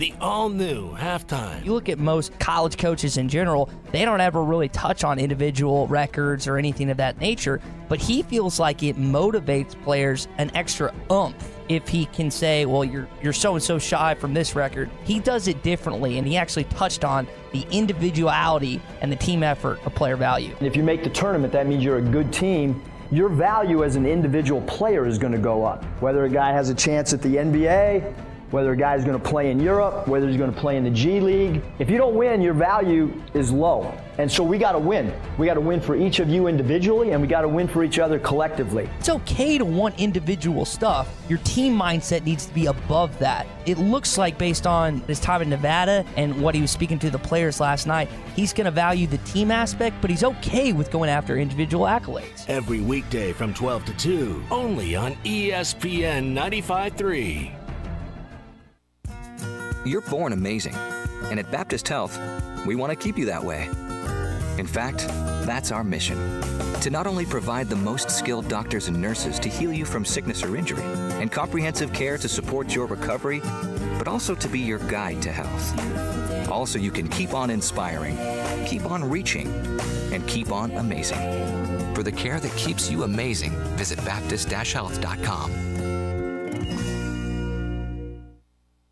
The all-new Halftime. You look at most college coaches in general, they don't ever really touch on individual records or anything of that nature, but he feels like it motivates players an extra oomph if he can say, well, you're so-and-so shy from this record. He does it differently, and he actually touched on the individuality and the team effort of player value. If you make the tournament, that means you're a good team. Your value as an individual player is going to go up. Whether a guy has a chance at the NBA, whether a guy's going to play in Europe, whether he's going to play in the G League. If you don't win, your value is low. And so we got to win. We got to win for each of you individually, and we got to win for each other collectively. It's okay to want individual stuff. Your team mindset needs to be above that. It looks like, based on his time in Nevada and what he was speaking to the players last night, he's going to value the team aspect, but he's okay with going after individual accolades. Every weekday from 12 to 2, only on ESPN 95.3. You're born amazing, and at Baptist Health, we want to keep you that way. In fact, that's our mission, to not only provide the most skilled doctors and nurses to heal you from sickness or injury, and comprehensive care to support your recovery, but also to be your guide to health. Also, you can keep on inspiring, keep on reaching, and keep on amazing. For the care that keeps you amazing, visit Baptist-Health.com.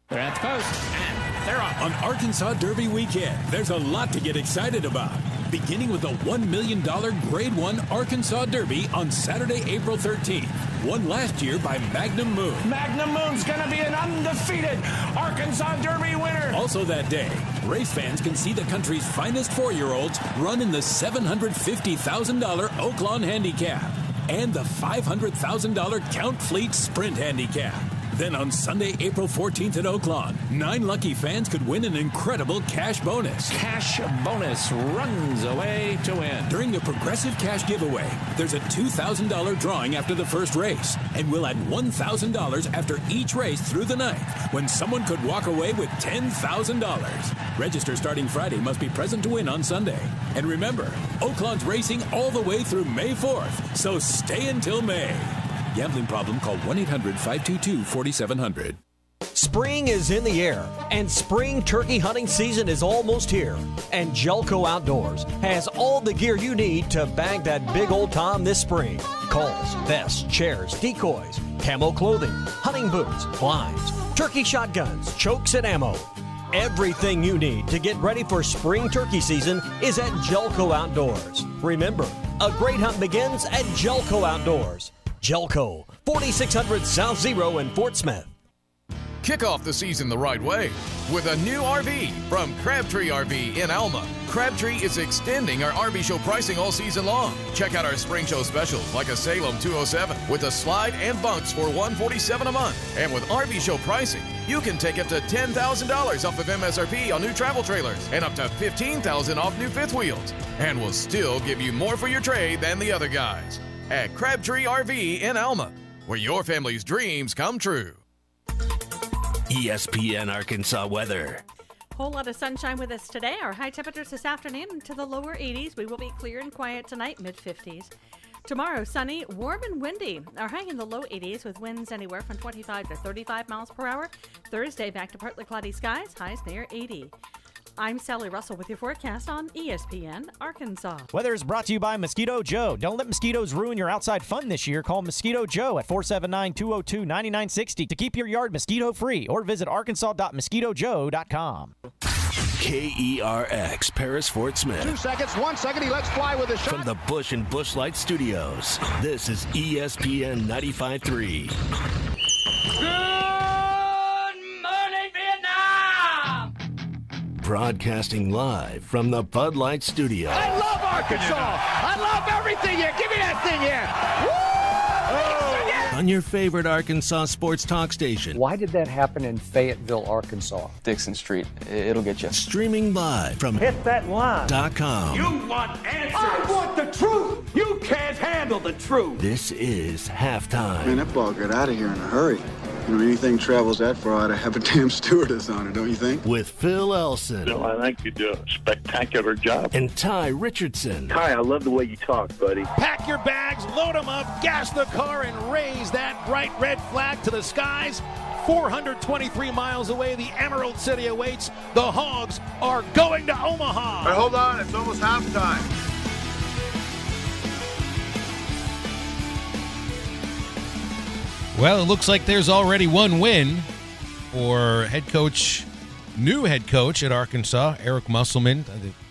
They're at the post, and they're on. On Arkansas Derby weekend, there's a lot to get excited about. Beginning with the $1 million Grade 1 Arkansas Derby on Saturday, April 13th. Won last year by Magnum Moon. Magnum Moon's going to be an undefeated Arkansas Derby winner. Also that day, race fans can see the country's finest 4-year-olds run in the $750,000 Oaklawn Handicap and the $500,000 Count Fleet Sprint Handicap. Then on Sunday, April 14th at Oaklawn, 9 lucky fans could win an incredible cash bonus. Cash bonus runs away to win. During the Progressive Cash Giveaway, there's a $2,000 drawing after the first race, and we'll add $1,000 after each race through the ninth, when someone could walk away with $10,000. Register starting Friday, must be present to win on Sunday. And remember, Oaklawn's racing all the way through May 4th, so stay until May. Gambling problem? Call 1-800-522-4700. Spring is in the air, and spring turkey hunting season is almost here. And Jelco Outdoors has all the gear you need to bag that big old tom this spring. Calls, vests, chairs, decoys, camo clothing, hunting boots, blinds, turkey shotguns, chokes, and ammo. Everything you need to get ready for spring turkey season is at Jelco Outdoors. Remember, a great hunt begins at Jelco Outdoors. Jelco, 4600 South Zero in Fort Smith. Kick off the season the right way with a new RV from Crabtree RV in Alma. Crabtree is extending our RV show pricing all season long. Check out our spring show specials like a Salem 207 with a slide and bunks for $147 a month. And with RV show pricing, you can take up to $10,000 off of MSRP on new travel trailers and up to $15,000 off new fifth wheels. And we'll still give you more for your trade than the other guys. At Crabtree RV in Alma, where your family's dreams come true. ESPN Arkansas weather. Whole lot of sunshine with us today. Our high temperatures this afternoon into the lower 80s. We will be clear and quiet tonight, mid-50s. Tomorrow, sunny, warm and windy. Our high in the low 80s with winds anywhere from 25 to 35 miles per hour. Thursday, back to partly cloudy skies, highs near 80. I'm Sally Russell with your forecast on ESPN Arkansas. Weather is brought to you by Mosquito Joe. Don't let mosquitoes ruin your outside fun this year. Call Mosquito Joe at 479-202-9960 to keep your yard mosquito-free, or visit arkansas.mosquitojoe.com. KERX, Paris, Fort Smith. 2 seconds, 1 second, he lets fly with a shot. From the Bush and Bushlight Studios, this is ESPN 95.3. Broadcasting live from the Bud Light Studio. I love Arkansas. I love everything here. Give me that thing here. Woo! On your favorite Arkansas sports talk station. Why did that happen in Fayetteville, Arkansas? Dixon Street. It'll get you. Streaming live from hitthatline.com. You want answers. I want the truth. You can't handle the truth. This is Halftime. Man, that ball got out of here in a hurry. You know, anything travels that far, I ought to have a damn stewardess on it, don't you think? With Phil Elson. Phil, I think you do a spectacular job. And Tye Richardson. Tye, I love the way you talk, buddy. Pack your bags, load them up, gas the car, and raise that bright red flag to the skies 423 miles away, the Emerald City awaits. The Hogs are going to Omaha. But hold on, it's almost halftime. Well, it looks like there's already one win for new head coach at Arkansas, Eric Musselman.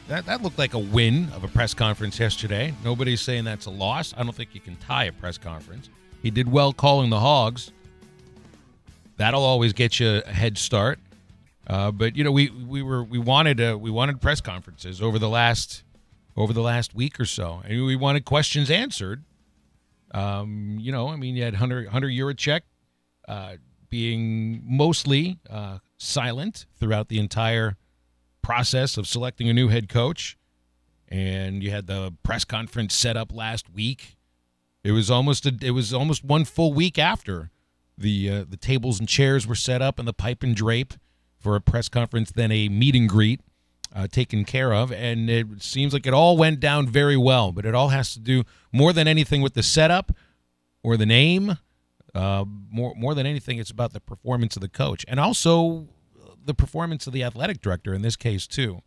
That looked like a win of a press conference yesterday. Nobody's saying that's a loss. I don't think you can tie a press conference. He did well calling the Hogs. That'll always get you a head start. But we wanted press conferences over the last week or so, and we wanted questions answered. You had Hunter Yurachek being mostly silent throughout the entire process of selecting a new head coach, and you had the press conference set up last week. It was almost one full week after the tables and chairs were set up and the pipe and drape for a press conference, then a meet and greet taken care of, and it seems like it all went down very well. But it all has to do more than anything with the setup or the name. More than anything, it's about the performance of the coach and also the performance of the athletic director in this case too.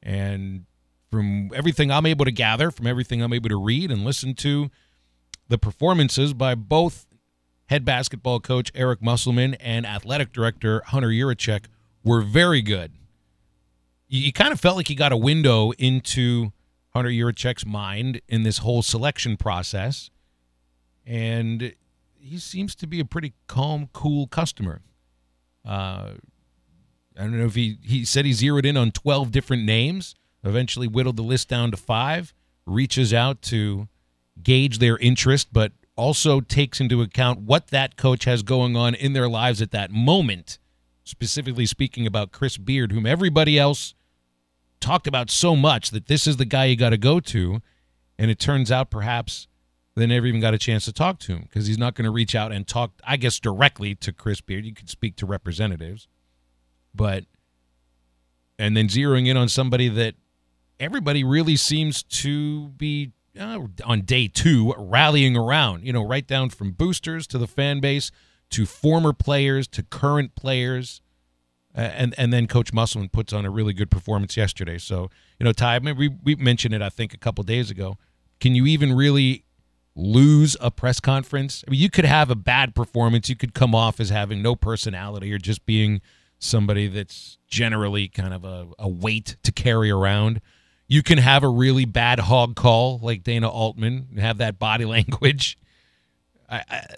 And from everything I'm able to gather, from everything I'm able to read and listen to, the performances by both head basketball coach Eric Musselman and athletic director Hunter Yurachek were very good. You kind of felt like you got a window into Hunter Yurachek's mind in this whole selection process, and he seems to be a pretty calm, cool customer. I don't know if he said he zeroed in on 12 different names, eventually whittled the list down to 5, reaches out to gauge their interest, but also takes into account what that coach has going on in their lives at that moment, specifically speaking about Chris Beard, whom everybody else talked about so much that this is the guy you got to go to, and it turns out perhaps they never even got a chance to talk to him because he's not going to reach out and talk, I guess, directly to Chris Beard. You could speak to representatives, and then zeroing in on somebody that everybody really seems to be on day 2 rallying around, right down from boosters to the fan base to former players to current players. And then Coach Musselman puts on a really good performance yesterday. So, Tye, I mean, we mentioned it, I think, a couple days ago. Can you even really lose a press conference? I mean, you could have a bad performance. You could come off as having no personality or just being somebody that's generally kind of a weight to carry around. You can have a really bad hog call like Dana Altman and have that body language.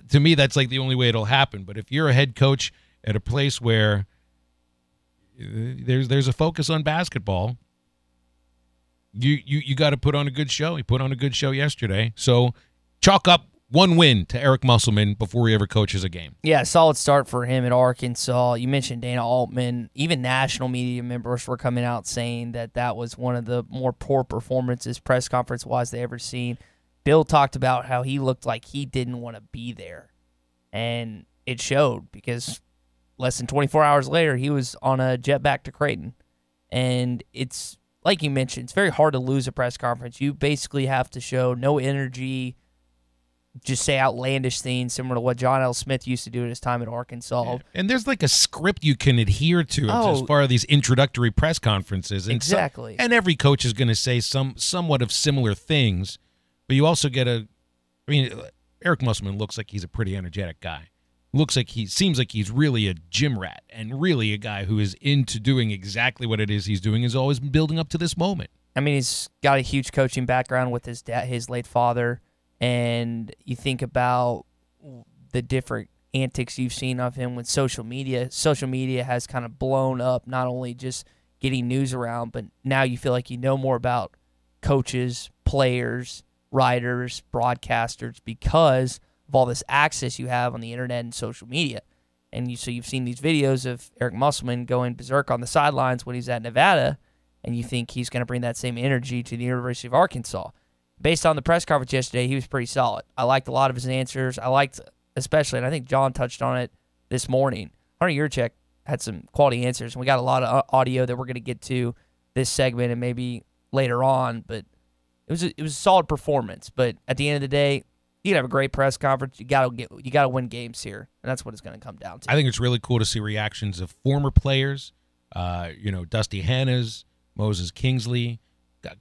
To me, that's like the only way it'll happen. But if you're a head coach at a place where there's a focus on basketball, you got to put on a good show. He put on a good show yesterday. So chalk up one win to Eric Musselman before he ever coaches a game. Yeah, solid start for him at Arkansas. You mentioned Dana Altman. Even national media members were coming out saying that was one of the more poor performances press conference-wise they ever seen. Bill talked about how he looked like he didn't want to be there. And it showed because less than 24 hours later, he was on a jet back to Creighton. And it's, like you mentioned, it's very hard to lose a press conference. You basically have to show no energy, just say outlandish things similar to what John L. Smith used to do at his time at Arkansas. Yeah. And there's like a script you can adhere to as far as these introductory press conferences. And exactly. And every coach is going to say somewhat of similar things, but you also get Eric Musselman looks like he's a pretty energetic guy. Seems like he's really a gym rat and really a guy who is into doing exactly what it is he's doing, is always been building up to this moment. I mean, he's got a huge coaching background with his dad, his late father. And you think about the different antics you've seen of him with social media. Social media has kind of blown up not only just getting news around, but now you feel like you know more about coaches, players, writers, broadcasters because of all this access you have on the internet and social media. And so you've seen these videos of Eric Musselman going berserk on the sidelines when he's at Nevada, and you think he's going to bring that same energy to the University of Arkansas. Based on the press conference yesterday, he was pretty solid. I liked a lot of his answers. I liked especially, and I think John touched on it this morning, Hunter Yurachek had some quality answers, and we got a lot of audio that we're going to get to this segment and maybe later on, but it was a solid performance. But at the end of the day, You can have a great press conference. You gotta win games here, and that's what it's going to come down to. I think it's really cool to see reactions of former players. Dusty Hannas, Moses Kingsley, got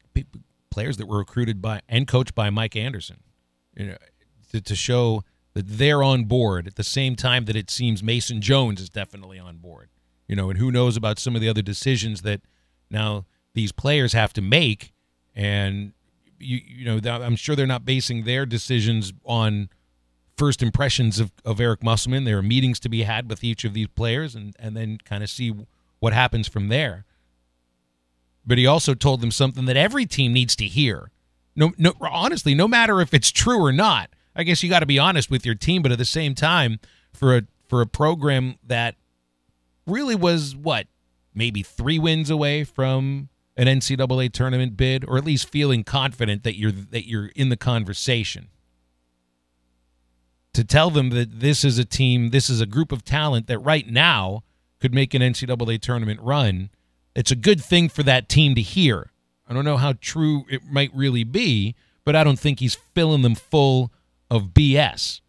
players that were recruited by and coached by Mike Anderson. To show that they're on board at the same time that it seems Mason Jones is definitely on board. And who knows about some of the other decisions that now these players have to make, and I'm sure they're not basing their decisions on first impressions of Eric Musselman. There are meetings to be had with each of these players and then kind of see what happens from there. But he also told them something that every team needs to hear. Honestly, no matter if it's true or not. I guess you got to be honest with your team, but at the same time, for a program that really was maybe 3 wins away from an NCAA tournament bid, or at least feeling confident that you're in the conversation. To tell them that this is a team, this is a group of talent that right now could make an NCAA tournament run, it's a good thing for that team to hear. I don't know how true it might really be, but I don't think he's filling them full of BS.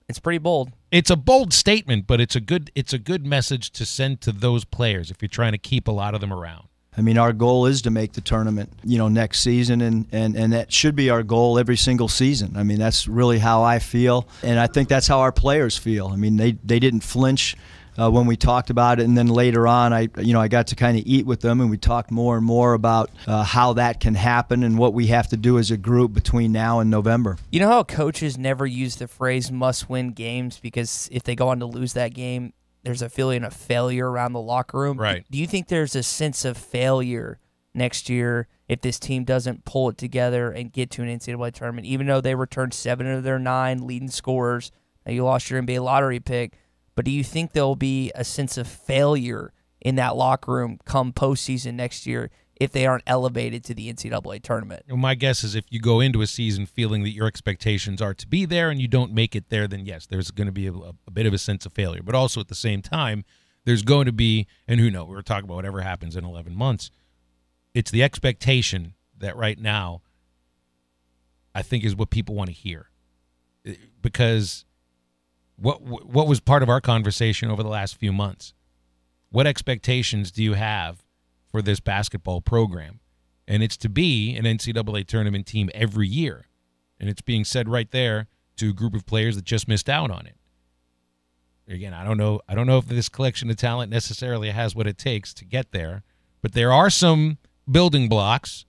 It's pretty bold. It's a bold statement, but it's a good message to send to those players if you're trying to keep a lot of them around. I mean, our goal is to make the tournament, next season, and that should be our goal every single season. I mean, that's really how I feel, and I think that's how our players feel. I mean, they didn't flinch when we talked about it, and then later on, I got to kind of eat with them, and we talked more and more about how that can happen and what we have to do as a group between now and November. You know how coaches never use the phrase must-win games because if they go on to lose that game, there's a feeling of failure around the locker room. Right. Do you think there's a sense of failure next year if this team doesn't pull it together and get to an NCAA tournament, even though they returned 7 of their 9 leading scorers? Now you lost your NBA lottery pick, but do you think there'll be a sense of failure in that locker room come postseason next year if they aren't elevated to the NCAA tournament? Well, my guess is if you go into a season feeling that your expectations are to be there and you don't make it there, then yes, there's going to be a bit of a sense of failure. But also at the same time, there's going to be, and who knows, we're talking about whatever happens in 11 months. It's the expectation that right now I think is what people want to hear. Because what was part of our conversation over the last few months? What expectations do you have for this basketball program? And it's to be an NCAA tournament team every year. And it's being said right there to a group of players that just missed out on it. Again, I don't know if this collection of talent necessarily has what it takes to get there, but there are some building blocks.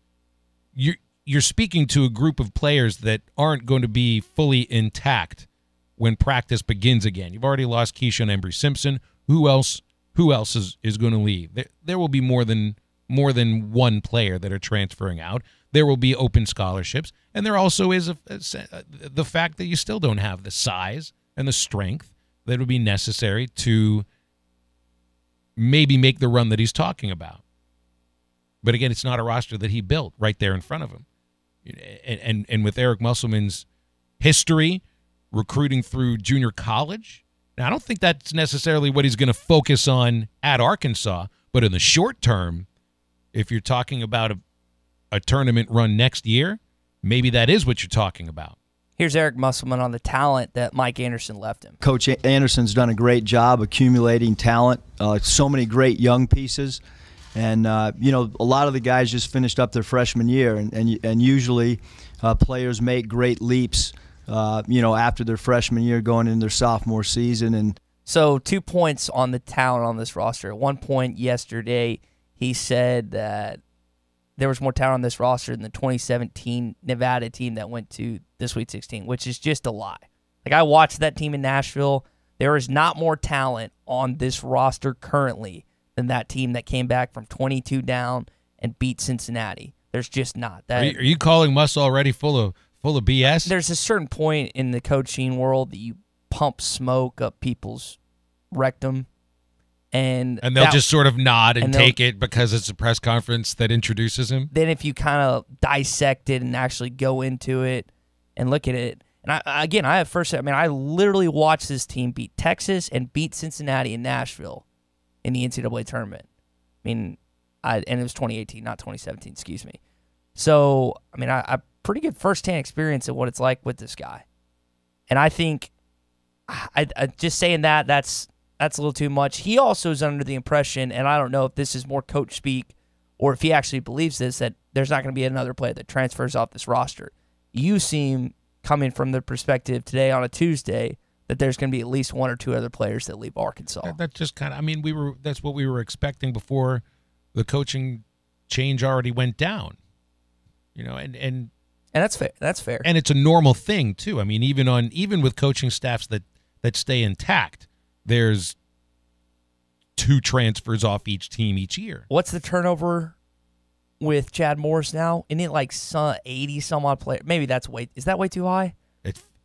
You're speaking to a group of players that aren't going to be fully intact when practice begins again. You've already lost Keyshawn Embry-Simpson. Who else is going to leave? There will be more than one player that are transferring out. There will be open scholarships, and there also is the fact that you still don't have the size and the strength that would be necessary to maybe make the run that he's talking about. But again, it's not a roster that he built right there in front of him. And with Eric Musselman's history, recruiting through junior college, now, I don't think that's necessarily what he's going to focus on at Arkansas, but in the short term, if you're talking about a tournament run next year, maybe that is what you're talking about. Here's Eric Musselman on the talent that Mike Anderson left him. Coach Anderson's done a great job accumulating talent, so many great young pieces. And, a lot of the guys just finished up their freshman year, and usually players make great leaps after their freshman year going into their sophomore season. And so 2 points on the talent on this roster. At one point yesterday, he said that there was more talent on this roster than the 2017 Nevada team that went to the Sweet 16, which is just a lie. Like, I watched that team in Nashville. There is not more talent on this roster currently than that team that came back from 22 down and beat Cincinnati. There's just not. Are you calling Muss already full of BS? There's a certain point in the coaching world that you pump smoke up people's rectum, and they'll just sort of nod and take it because it's a press conference that introduces him. Then if you kind of dissect it and actually go into it and look at it, and I literally watched this team beat Texas and beat Cincinnati and Nashville in the NCAA tournament. And it was 2018, not 2017, excuse me. So, I pretty good first-hand experience of what it's like with this guy. And I think I just saying that's a little too much. He also is under the impression, and I don't know if this is more coach speak or if he actually believes this, that there's not going to be another player that transfers off this roster. You seem, coming from the perspective today on a Tuesday, that there's going to be at least one or two other players that leave Arkansas. That just kind of, I mean, that's what we were expecting before the coaching change already went down. You know, and that's fair. That's fair. And it's a normal thing too. I mean, even with coaching staffs that stay intact, there's 2 transfers off each team each year. What's the turnover with Chad Morris now? Isn't it like 80 some odd players? Maybe is that way too high?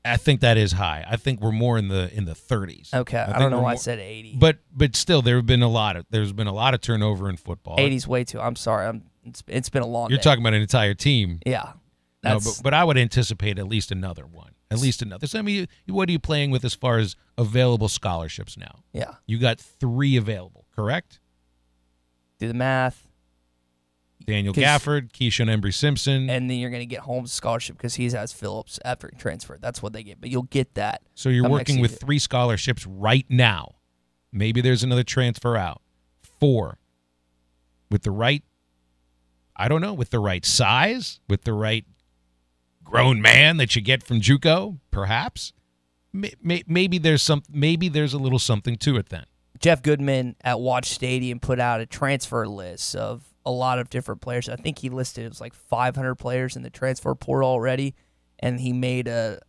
I think that is high. I think we're more in the 30s. Okay, I don't know why I said 80. But still, there's been a lot of turnover in football. 80's way too. I'm sorry. It's been a long. You're day. talking about an entire team. Yeah. No, but I would anticipate at least another one. At least another. So, I mean, what are you playing with as far as available scholarships now? Yeah. You got 3 available, correct? Do the math. Daniel Gafford, Keyshawn Embry-Simpson. And then you're going to get Holmes' scholarship because he has Phillips after he transferred. That's what they get. But you'll get that. So you're working with 3 scholarships right now. Maybe there's another transfer out. 4. With the right, I don't know, with the right size, with the right grown man that you get from JUCO, perhaps. Maybe there's a little something to it then. Jeff Goodman at Watch Stadium put out a transfer list of a lot of different players. I think he listed it was like 500 players in the transfer portal already, and he made a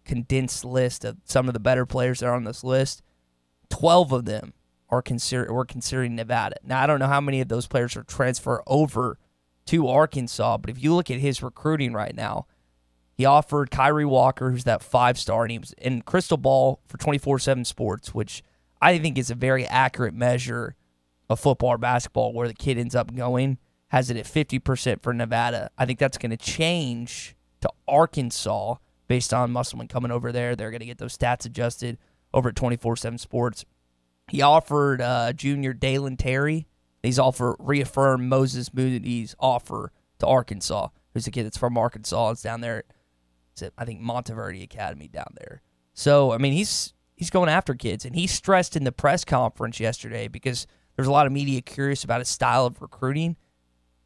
condensed list of some of the better players that are on this list. 12 of them were considering Nevada. Now, I don't know how many of those players are transfer over to Arkansas, but if you look at his recruiting right now, he offered Kyrie Walker, who's that 5-star, and he was in Crystal Ball for 24/7 Sports, which I think is a very accurate measure of football or basketball where the kid ends up going, has it at 50% for Nevada. I think that's going to change to Arkansas based on Musselman coming over there. They're going to get those stats adjusted over at 24/7 Sports. He offered junior Dalen Terry. He's reaffirmed Moses Moody's offer to Arkansas, who's a kid that's from Arkansas. It's down there at, I think, Monteverde Academy down there. So, I mean, he's going after kids, and he stressed in the press conference yesterday because there's a lot of media curious about his style of recruiting.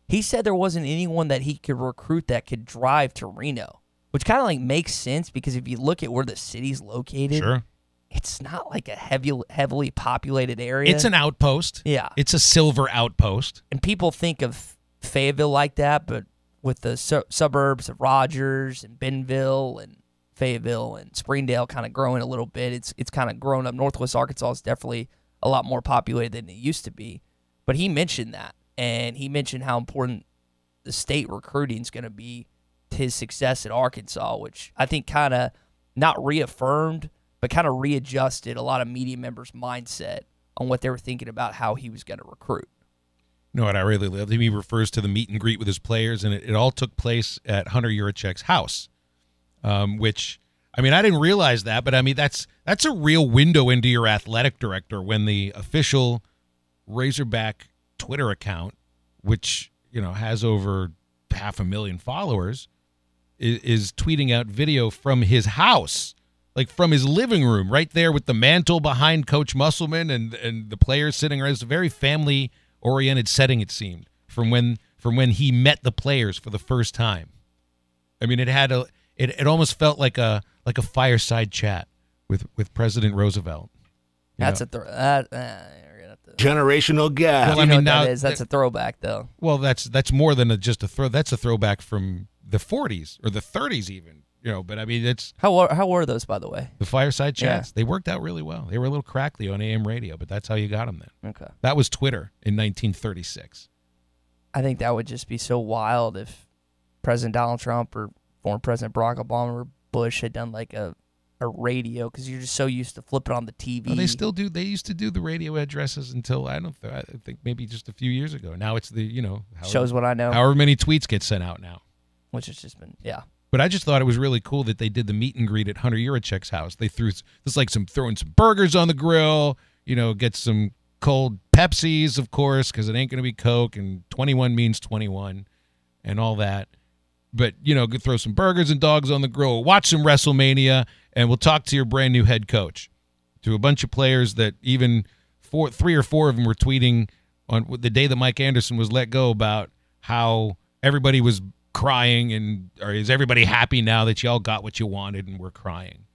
He said there wasn't anyone that he could recruit that could drive to Reno, which kind of like makes sense because if you look at where the city's located, sure, it's not like a heavily populated area. It's an outpost. Yeah. It's a silver outpost. And people think of Fayetteville like that, but with the suburbs of Rogers and Bentonville and Fayetteville and Springdale kind of growing a little bit, it's kind of grown up. Northwest Arkansas is definitely a lot more populated than it used to be. But he mentioned that, and he mentioned how important the state recruiting is going to be to his success at Arkansas, which I think kind of not reaffirmed, but kind of readjusted a lot of media members' mindset on what they were thinking about how he was going to recruit. You know what I really love? He refers to the meet and greet with his players, and it all took place at Hunter Yurichek's house, which, I mean, I didn't realize that, but I mean, that's a real window into your athletic director when the official Razorback Twitter account, which, you know, has over 500,000 followers, is tweeting out video from his house, like from his living room, right there with the mantle behind Coach Musselman and the players sitting around. It's a very family-oriented setting, it seemed, from when he met the players for the first time. I mean, it almost felt like a fireside chat with President Roosevelt. That's generational gap. Well, I mean, that's a throwback, though. Well, that's more than just a throw. That's a throwback from the 40s or the 30s, even. You know, but I mean, it's how were those, by the way? The fireside chats. Yeah. They worked out really well. They were a little crackly on AM radio, but that's how you got them then. Okay, that was Twitter in 1936. I think that would just be so wild if President Donald Trump or former President Barack Obama or Bush had done like a radio, because you're just so used to flipping on the TV. Well, they still do. They used to do the radio addresses until I think maybe just a few years ago. Now it's the shows what I know. However many tweets get sent out now, which has just been But I just thought it was really cool that they did the meet and greet at Hunter Yurichek's house. They throwing some burgers on the grill, get some cold Pepsis, of course, because it ain't going to be Coke, and 21 means 21 and all that. But, throw some burgers and dogs on the grill, watch some WrestleMania, And we'll talk to your brand new head coach, to a bunch of players that even 3 or 4 of them were tweeting on the day that Mike Anderson was let go about how everybody was crying or is everybody happy now that y'all got what you wanted and we're crying.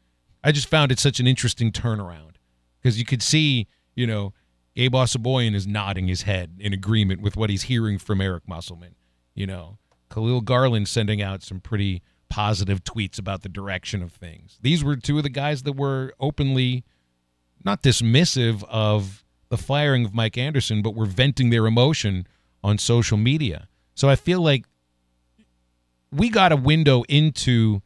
I just found it such an interesting turnaround because you could see, Gabe Osaboyan is nodding his head in agreement with what he's hearing from Eric Musselman. Khalil Garland sending out some pretty positive tweets about the direction of things. These were 2 of the guys that were openly not dismissive of the firing of Mike Anderson, but were venting their emotion on social media. So I feel like we got a window into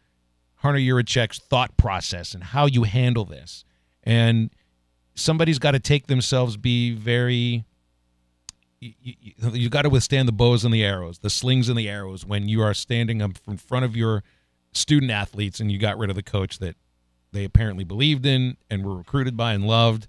Hunter Yurichek's thought process and how you handle this. And somebody's got to take themselves, be very... You got to withstand the bows and the arrows, the slings and the arrows when you are standing up in front of your student athletes and you got rid of the coach that they apparently believed in and were recruited by and loved.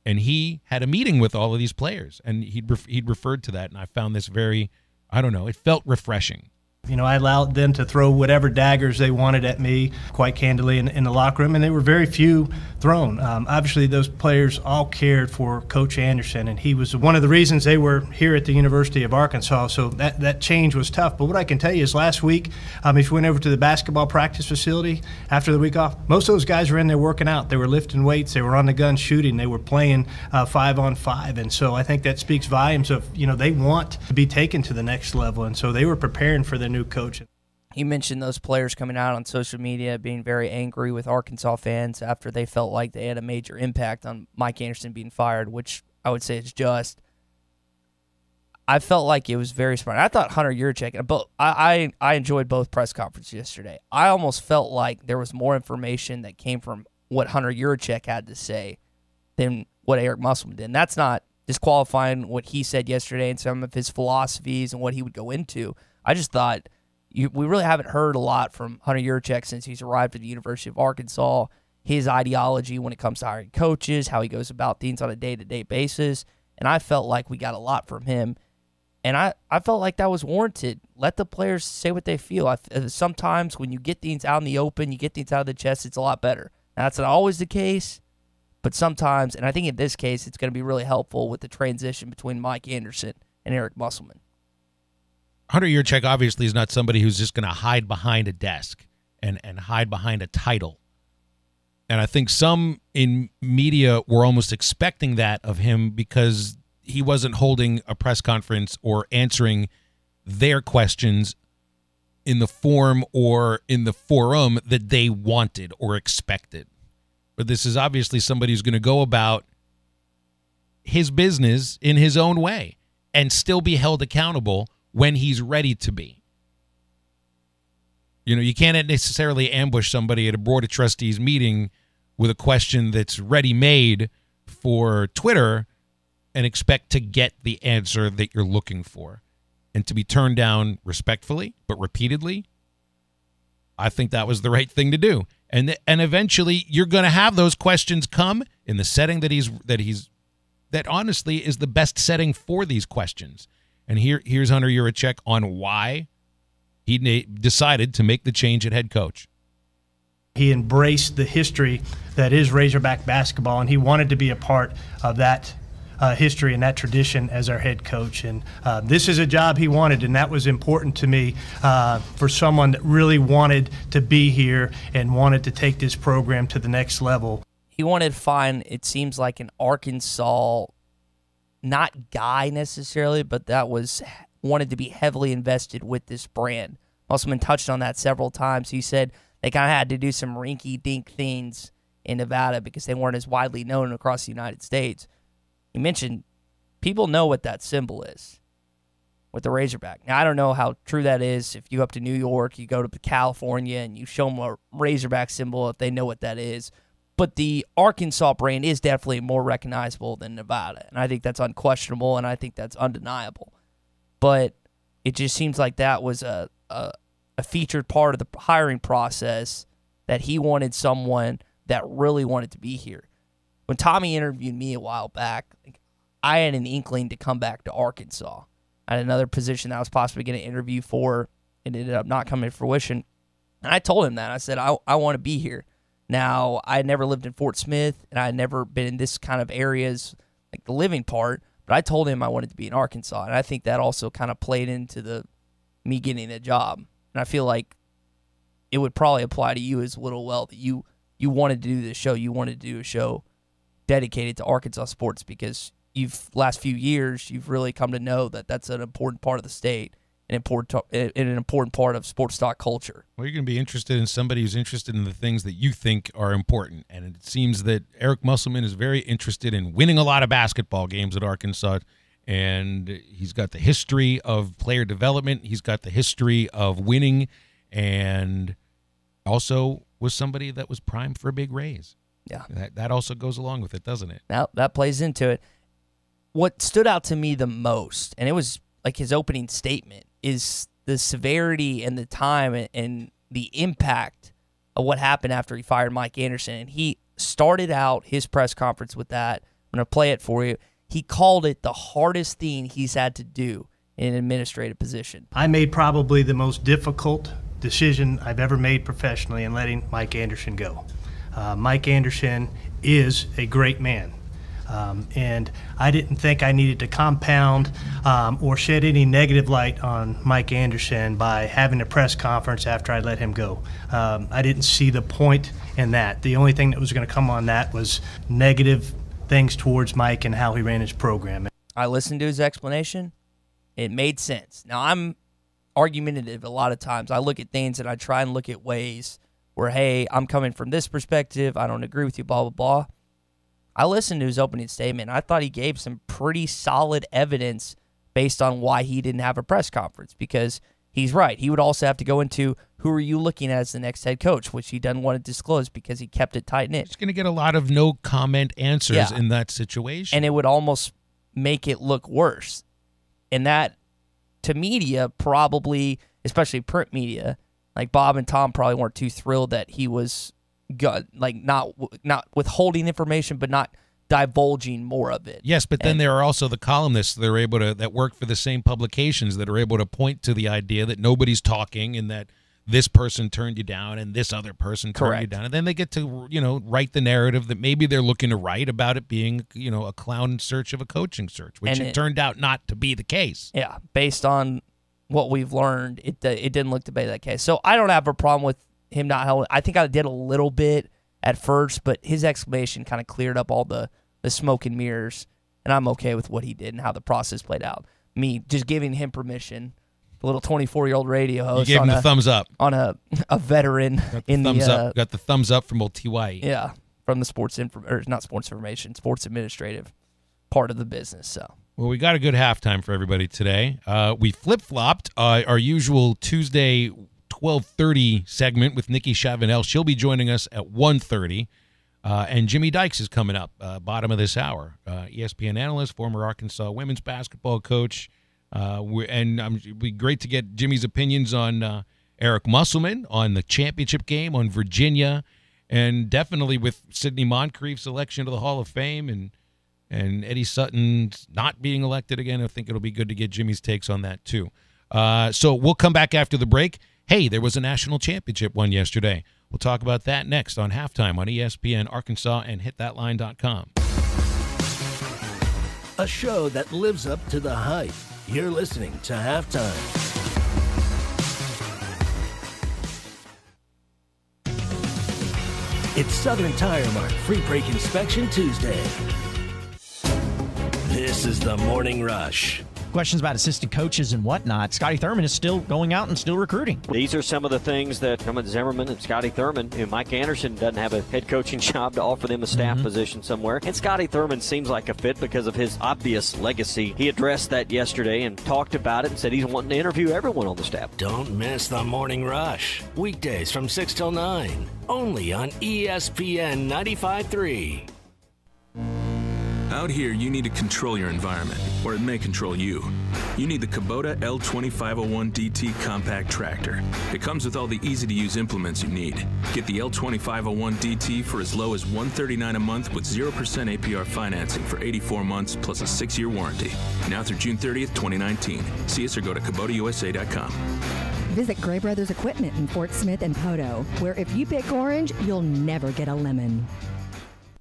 And he had a meeting with all of these players, and he'd referred to that, and I found this very, it felt refreshing. I allowed them to throw whatever daggers they wanted at me, quite candidly, in the locker room, and there were very few thrown. Obviously, those players all cared for Coach Anderson, and he was one of the reasons they were here at the University of Arkansas, so that change was tough. But what I can tell you is last week, if you went over to the basketball practice facility after the week off, most of those guys were in there working out. They were lifting weights. They were on the gun shooting. They were playing 5-on-5, and so I think that speaks volumes of, they want to be taken to the next level, and so they were preparing for the new coach. He mentioned those players coming out on social media being very angry with Arkansas fans after they felt like they had a major impact on Mike Anderson being fired, which I would say is just. I felt like it was very smart. I thought Hunter Yurichek, but I enjoyed both press conferences yesterday. I almost felt like there was more information that came from what Hunter Yurichek had to say than what Eric Musselman did. And that's not disqualifying what he said yesterday and some of his philosophies and what he would go into. I just thought we really haven't heard a lot from Hunter Yurichek since he's arrived at the University of Arkansas, his ideology when it comes to hiring coaches, how he goes about things on a day-to-day basis, and I felt like we got a lot from him, and I felt like that was warranted. Let the players say what they feel. Sometimes when you get things out in the open, you get things out of the chest, it's a lot better. Now, that's not always the case, but sometimes, and I think in this case, it's going to be really helpful with the transition between Mike Anderson and Eric Musselman. Hunter Yurichek obviously is not somebody who's just going to hide behind a desk and hide behind a title. And I think some in media were almost expecting that of him because he wasn't holding a press conference or answering their questions in the form or in the forum that they wanted or expected. But this is obviously somebody who's going to go about his business in his own way and still be held accountable when he's ready to be. You can't necessarily ambush somebody at a Board of Trustees meeting with a question that's ready-made for Twitter and expect to get the answer that you're looking for. And to be turned down respectfully, but repeatedly, I think that was the right thing to do. And eventually you're going to have those questions come in the setting that honestly is the best setting for these questions. And here's Hunter Yurichek on why he decided to make the change at head coach. He embraced the history that is Razorback basketball, and he wanted to be a part of that history and that tradition as our head coach. And this is a job he wanted, and that was important to me for someone that really wanted to be here and wanted to take this program to the next level. He wanted to find, it seems like, an Arkansas not guy necessarily, but that wanted to be heavily invested with this brand. Musselman touched on that several times. He said they kind of had to do some rinky-dink things in Nevada because they weren't as widely known across the United States. He mentioned people know what that symbol is with the Razorback. Now, I don't know how true that is. If you go up to New York, you go to California, and you show them a Razorback symbol, if they know what that is. But the Arkansas brand is definitely more recognizable than Nevada, and I think that's unquestionable, and I think that's undeniable. But it just seems like that was a featured part of the hiring process, that he wanted someone that really wanted to be here. When Tommy interviewed me a while back, I had an inkling to come back to Arkansas. I had another position that I was possibly going to interview for. It ended up not coming to fruition. And I told him that. I said, I want to be here. Now, I had never lived in Fort Smith, and I had never been in this kind of areas, like the living part, but I told him I wanted to be in Arkansas, and I think that also kind of played into me getting a job. And I feel like it would probably apply to you as well, that you wanted to do this show. You wanted to do a show dedicated to Arkansas sports because last few years, you've really come to know that that's an important part of the state, an important part of sports talk culture. Well, you're going to be interested in somebody who's interested in the things that you think are important. And it seems that Eric Musselman is very interested in winning a lot of basketball games at Arkansas. And he's got the history of player development. He's got the history of winning, and also was somebody that was primed for a big raise. Yeah. That also goes along with it, doesn't it? Now, that plays into it. What stood out to me the most, and it was like his opening statement, is the severity and the time and the impact of what happened after he fired Mike Anderson. And he started out his press conference with that. I'm going to play it for you. He called it the hardest thing he's had to do in an administrative position. I made probably the most difficult decision I've ever made professionally in letting Mike Anderson go. Mike Anderson is a great man. And I didn't think I needed to compound or shed any negative light on Mike Anderson by having a press conference after I let him go. I didn't see the point in that. The only thing that was going to come on that was negative things towards Mike and how he ran his program. I listened to his explanation. It made sense. Now, I'm argumentative a lot of times. I look at things and I try and look at ways where, hey, I'm coming from this perspective. I don't agree with you, blah, blah, blah. I listened to his opening statement. I thought he gave some pretty solid evidence based on why he didn't have a press conference, because he's right. He would also have to go into who are you looking at as the next head coach, which he doesn't want to disclose because he kept it tight-knit. He's going to get a lot of no-comment answers in that situation. And it would almost make it look worse. And that, to media, probably, especially print media, like Bob and Tom probably weren't too thrilled that he was not withholding information, but not divulging more of it. Yes, but then there are also the columnists that work for the same publications that are able to point to the idea that nobody's talking and that this person turned you down and this other person turned you down. And then they get to, write the narrative that maybe they're looking to write about it being, a clown search of a coaching search, which it turned out not to be the case. Yeah, based on what we've learned, it didn't look to be that case. So I don't have a problem with him not holding. I think I did a little bit at first, but his explanation kind of cleared up all the smoke and mirrors, and I'm okay with what he did and how the process played out. Me just giving him permission, the little 24-year-old radio host. You gave him the thumbs up. On a veteran in the got the thumbs up from old Tye. Yeah, from the sports administrative part of the business. So. Well, we got a good halftime for everybody today. We flip-flopped our usual Tuesday 12:30 segment with Nikki Chavanel. She'll be joining us at 1:30. And Jimmy Dykes is coming up, bottom of this hour. ESPN analyst, former Arkansas women's basketball coach. And it'd be great to get Jimmy's opinions on Eric Musselman, on the championship game, on Virginia, and definitely with Sidney Moncrief's election to the Hall of Fame and Eddie Sutton's not being elected again. I think it'll be good to get Jimmy's takes on that too. So we'll come back after the break. Hey, there was a national championship won yesterday. We'll talk about that next on Halftime on ESPN Arkansas and hitthatline.com. A show that lives up to the hype. You're listening to Halftime. It's Southern Tire Mart Free Brake Inspection Tuesday. This is the Morning Rush. Questions about assistant coaches and whatnot. Scotty Thurman is still going out and still recruiting. These are some of the things that Herman Zimmerman and Scotty Thurman, Mike Anderson doesn't have a head coaching job to offer them a staff position somewhere. And Scotty Thurman seems like a fit because of his obvious legacy. He addressed that yesterday and talked about it and said he's wanting to interview everyone on the staff. Don't miss the Morning Rush. Weekdays from 6 till 9. Only on ESPN 95.3. Out here, you need to control your environment, or it may control you. You need the Kubota L2501DT compact tractor. It comes with all the easy-to-use implements you need. Get the L2501DT for as low as $139 a month with 0% APR financing for 84 months plus a 6-year warranty. Now through June 30th, 2019. See us or go to KubotaUSA.com. Visit Gray Brothers Equipment in Fort Smith and Poto, where if you pick orange, you'll never get a lemon.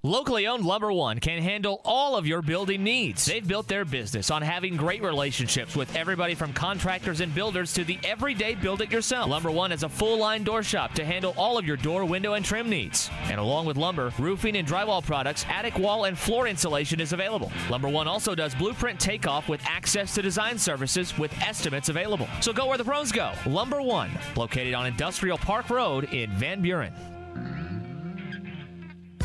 Locally owned Lumber One can handle all of your building needs. They've built their business on having great relationships with everybody from contractors and builders to the everyday build-it-yourself. Lumber One has a full-line door shop to handle all of your door, window, and trim needs. And along with lumber, roofing and drywall products, attic wall and floor insulation is available. Lumber One also does blueprint takeoff with access to design services with estimates available. So go where the pros go. Lumber One, located on Industrial Park Road in Van Buren.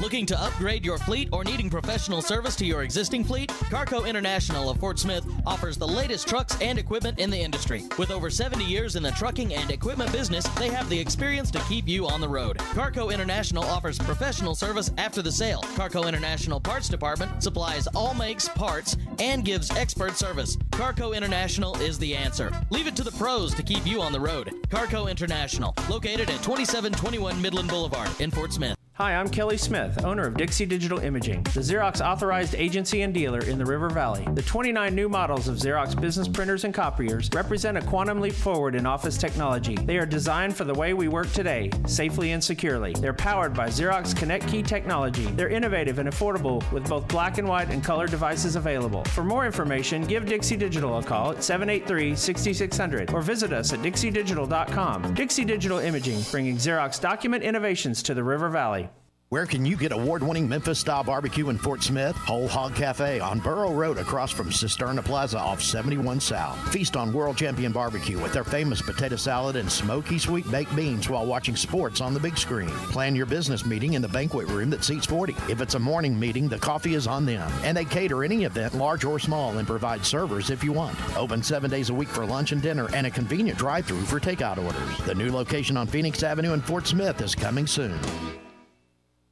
Looking to upgrade your fleet or needing professional service to your existing fleet? Carco International of Fort Smith offers the latest trucks and equipment in the industry. With over 70 years in the trucking and equipment business, they have the experience to keep you on the road. Carco International offers professional service after the sale. Carco International Parts Department supplies all makes, parts, and gives expert service. Carco International is the answer. Leave it to the pros to keep you on the road. Carco International, located at 2721 Midland Boulevard in Fort Smith. Hi, I'm Kelly Smith, owner of Dixie Digital Imaging, the Xerox authorized agency and dealer in the River Valley. The 29 new models of Xerox business printers and copiers represent a quantum leap forward in office technology. They are designed for the way we work today, safely and securely. They're powered by Xerox Connect Key technology. They're innovative and affordable with both black and white and color devices available. For more information, give Dixie Digital a call at 783-6600 or visit us at dixiedigital.com. Dixie Digital Imaging, bringing Xerox document innovations to the River Valley. Where can you get award-winning Memphis-style barbecue in Fort Smith? Whole Hog Cafe on Burrow Road across from Cisterna Plaza off 71 South. Feast on world champion barbecue with their famous potato salad and smoky sweet baked beans while watching sports on the big screen. Plan your business meeting in the banquet room that seats 40. If it's a morning meeting, the coffee is on them. And they cater any event, large or small, and provide servers if you want. Open 7 days a week for lunch and dinner and a convenient drive-thru for takeout orders. The new location on Phoenix Avenue in Fort Smith is coming soon.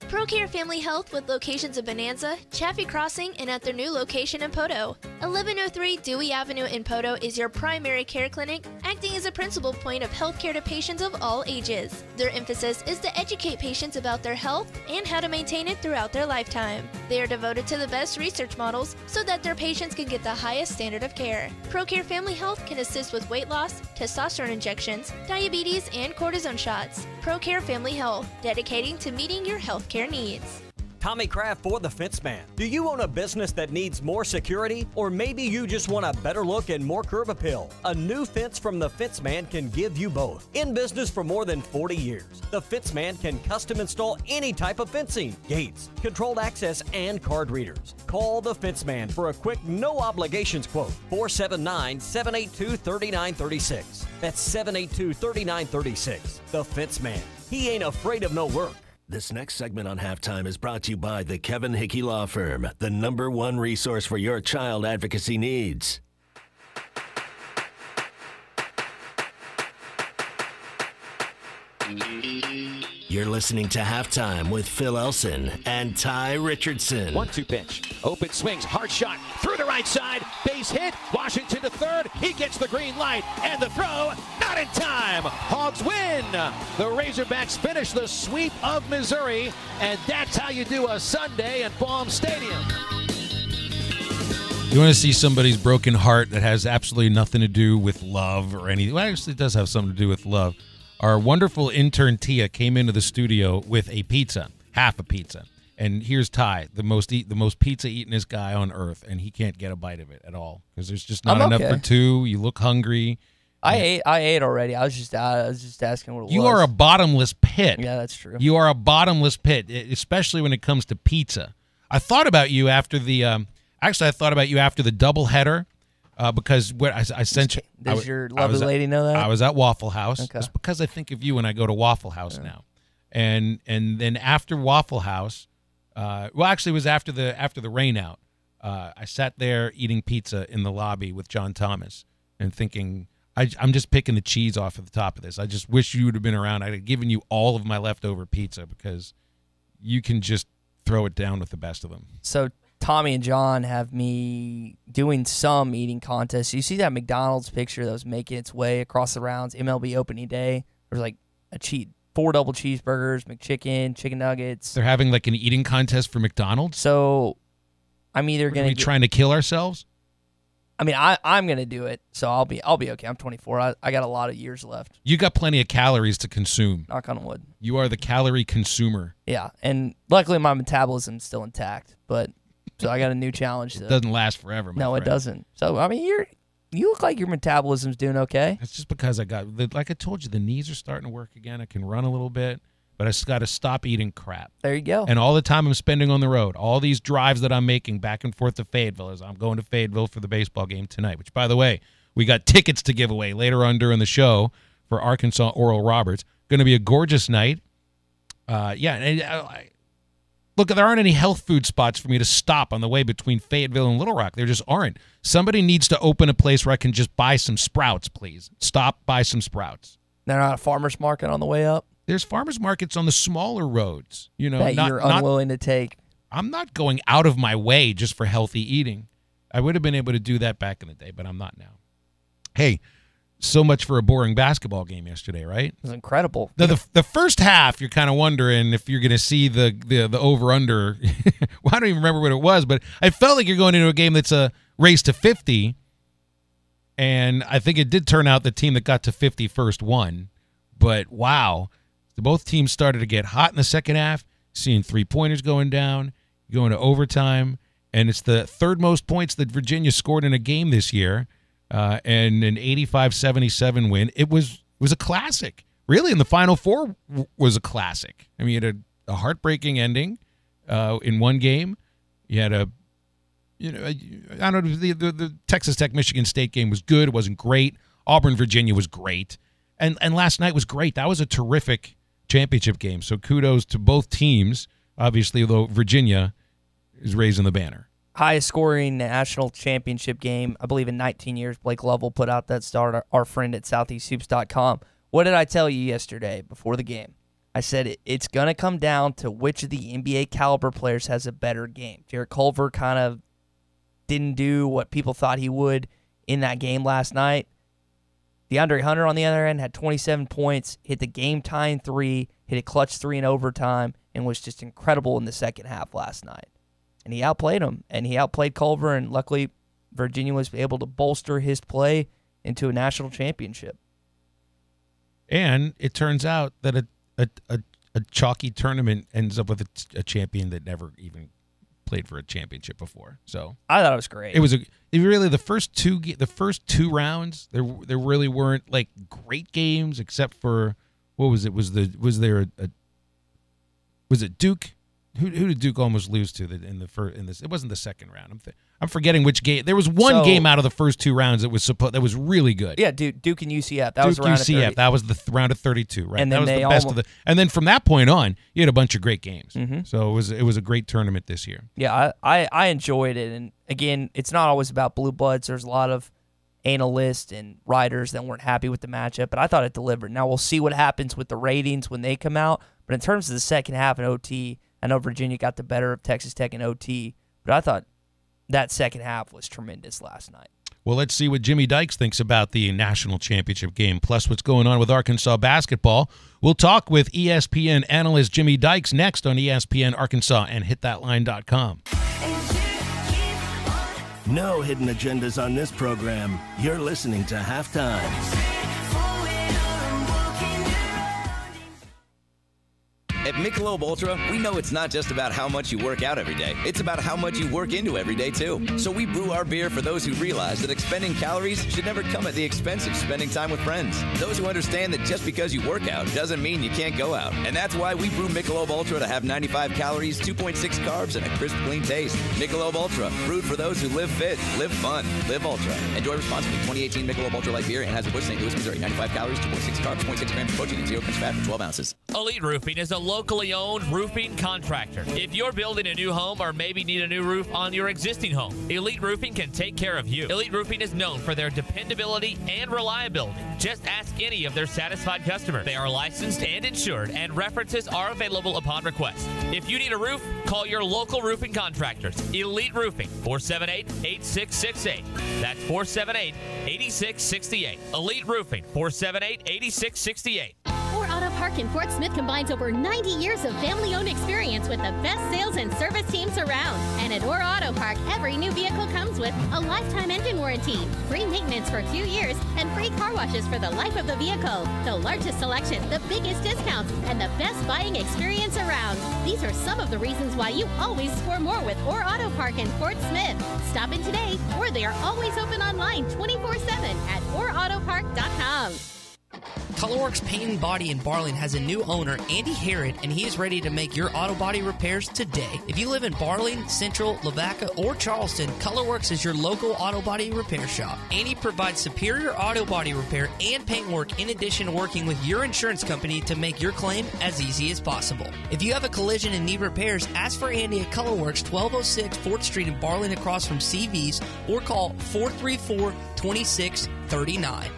ProCare Family Health with locations in Bonanza, Chaffee Crossing, and at their new location in Poto. 1103 Dewey Avenue in Poto is your primary care clinic, acting as a principal point of healthcare to patients of all ages. Their emphasis is to educate patients about their health and how to maintain it throughout their lifetime. They are devoted to the best research models so that their patients can get the highest standard of care. ProCare Family Health can assist with weight loss, testosterone injections, diabetes, and cortisone shots. ProCare Family Health, dedicating to meeting your healthcare needs. Tommy Kraft for the Fence Man. Do you own a business that needs more security? Or maybe you just want a better look and more curb appeal? A new fence from the Fence Man can give you both. In business for more than 40 years, the Fence Man can custom install any type of fencing, gates, controlled access, and card readers. Call the Fence Man for a quick, no obligations quote. 479-782-3936. That's 782-3936. The Fence Man. He ain't afraid of no work. This next segment on Halftime is brought to you by the Kevin Hickey Law Firm, the #1 resource for your child advocacy needs. You're listening to Halftime with Phil Elson and Tye Richardson. 1-2 pitch. Open swings. Hard shot. Through the right side. Base hit. Washington to third. He gets the green light. And the throw. Not in time. Hogs win. The Razorbacks finish the sweep of Missouri. And that's how you do a Sunday at Baum Stadium. You want to see somebody's broken heart that has absolutely nothing to do with love or anything. Well, actually, it does have something to do with love. Our wonderful intern Tia came into the studio with a pizza, half a pizza, and here's Tye, the most pizza eatingest guy on earth, and he can't get a bite of it at all because there's just not enough for two. You look hungry. I ate already. I was just asking what it was. You are a bottomless pit. Yeah, that's true. You are a bottomless pit, especially when it comes to pizza. I thought about you after the doubleheader. Because what I sent you. Does your lovely lady know that? I was at Waffle House. Okay. It's because I think of you when I go to Waffle House now. And then after Waffle House, it was after the rain out. I sat there eating pizza in the lobby with John Thomas and thinking, I'm just picking the cheese off of the top of this. I just wish you would have been around. I'd have given you all of my leftover pizza because you can just throw it down with the best of them. So Tommy and John have me doing some eating contests. You see that McDonald's picture that was making its way across the rounds, MLB opening day? There's like 4 double cheeseburgers, McChicken, chicken nuggets. They're having like an eating contest for McDonald's? So I'm either going to trying to kill ourselves? I mean, I'm going to do it, so I'll be okay. I'm 24. I got a lot of years left. You got plenty of calories to consume. Knock on wood. You are the calorie consumer. Yeah, and luckily my metabolism's still intact, but so I got a new challenge. It doesn't last forever, my friend. It doesn't. So, I mean, you look like your metabolism's doing okay. It's just because like I told you, the knees are starting to work again. I can run a little bit, but I just got to stop eating crap. There you go. And all the time I'm spending on the road, all these drives that I'm making back and forth to Fayetteville, as I'm going to Fayetteville for the baseball game tonight, which, by the way, we got tickets to give away later on during the show for Arkansas Oral Roberts. Going to be a gorgeous night. Look, there aren't any health food spots for me to stop on the way between Fayetteville and Little Rock. There just aren't. Somebody needs to open a place where I can just buy some Sprouts, please. Stop, buy some Sprouts. They're not a farmer's market on the way up? There's farmers markets on the smaller roads. That you're unwilling to take. I'm not going out of my way just for healthy eating. I would have been able to do that back in the day, but I'm not now. Hey, so much for a boring basketball game yesterday, right? It was incredible. The first half, you're kind of wondering if you're going to see the over-under. Well, I don't even remember what it was, but I felt like you're going into a game that's a race to 50, and I think it did turn out the team that got to 50 first won. But, wow, both teams started to get hot in the second half, seeing three-pointers going down, going to overtime, and it's the third most points that Virginia scored in a game this year. And an 85-77 win. It was a classic. Really, in the Final Four was a classic. I mean, you had a heartbreaking ending in one game. You had I don't know, the Texas Tech Michigan State game was good. It wasn't great. Auburn Virginia was great, and last night was great. That was a terrific championship game. So kudos to both teams. Obviously, though, Virginia is raising the banner. Highest scoring national championship game, I believe, in 19 years. Blake Lovell put out that stat, our friend at SoutheastHoops.com. What did I tell you yesterday before the game? I said it's going to come down to which of the NBA caliber players has a better game. Jarrett Culver kind of didn't do what people thought he would in that game last night. DeAndre Hunter, on the other end, had 27 points, hit the game-tying three, hit a clutch three in overtime, and was just incredible in the second half last night. And he outplayed him, and he outplayed Culver, and luckily Virginia was able to bolster his play into a national championship. And it turns out that a chalky tournament ends up with a champion that never even played for a championship before. So I thought it was great. It was really the first two rounds. There really weren't like great games except for what was it? Was it Duke? Who did Duke almost lose to in this? It wasn't the second round. I'm forgetting which game. There was one game out of the first two rounds that was really good. Yeah, Duke and UCF. That was the round of 30. That was the round of 32. Right, and then that was the best of the. And then from that point on, you had a bunch of great games. Mm-hmm. So it was a great tournament this year. Yeah, I enjoyed it. And again, it's not always about blue bloods. There's a lot of analysts and writers that weren't happy with the matchup, but I thought it delivered. Now we'll see what happens with the ratings when they come out. But in terms of the second half in OT. I know Virginia got the better of Texas Tech in OT, but I thought that second half was tremendous last night. Well, let's see what Jimmy Dykes thinks about the national championship game, plus what's going on with Arkansas basketball. We'll talk with ESPN analyst Jimmy Dykes next on ESPN Arkansas and hitthatline.com. No hidden agendas on this program. You're listening to Halftime. At Michelob Ultra, we know it's not just about how much you work out every day. It's about how much you work into every day, too. So we brew our beer for those who realize that expending calories should never come at the expense of spending time with friends. Those who understand that just because you work out doesn't mean you can't go out. And that's why we brew Michelob Ultra to have 95 calories, 2.6 carbs, and a crisp, clean taste. Michelob Ultra, brewed for those who live fit, live fun, live ultra. Enjoy responsibly. 2018 Michelob Ultra Light Beer, Anheuser-Busch, St. Louis, Missouri. 95 calories, 2.6 carbs, 0.6 grams of protein, and 0 grams fat for 12 ounces. Elite Roofing is a locally owned roofing contractor. If you're building a new home or maybe need a new roof on your existing home, Elite Roofing can take care of you. Elite Roofing is known for their dependability and reliability. Just ask any of their satisfied customers. They are licensed and insured, and references are available upon request. If you need a roof, call your local roofing contractors. Elite Roofing, 478-8668. That's 478-8668. Elite Roofing, 478-8668. For Auto Parts Park in Fort Smith combines over 90 years of family-owned experience with the best sales and service teams around. And at Ora Auto Park, every new vehicle comes with a lifetime engine warranty, free maintenance for 2 years, and free car washes for the life of the vehicle. The largest selection, the biggest discounts, and the best buying experience around. These are some of the reasons why you always score more with Ora Auto Park in Fort Smith. Stop in today, or they are always open online 24/7 at oraautopark.com. Colorworks Paint and Body in Barling has a new owner, Andy Herod, and he is ready to make your auto body repairs today. If you live in Barling, Central, Lavaca, or Charleston, Colorworks is your local auto body repair shop. Andy provides superior auto body repair and paint work in addition to working with your insurance company to make your claim as easy as possible. If you have a collision and need repairs, ask for Andy at Colorworks, 1206 4th Street in Barling across from CV's, or call 434-2639.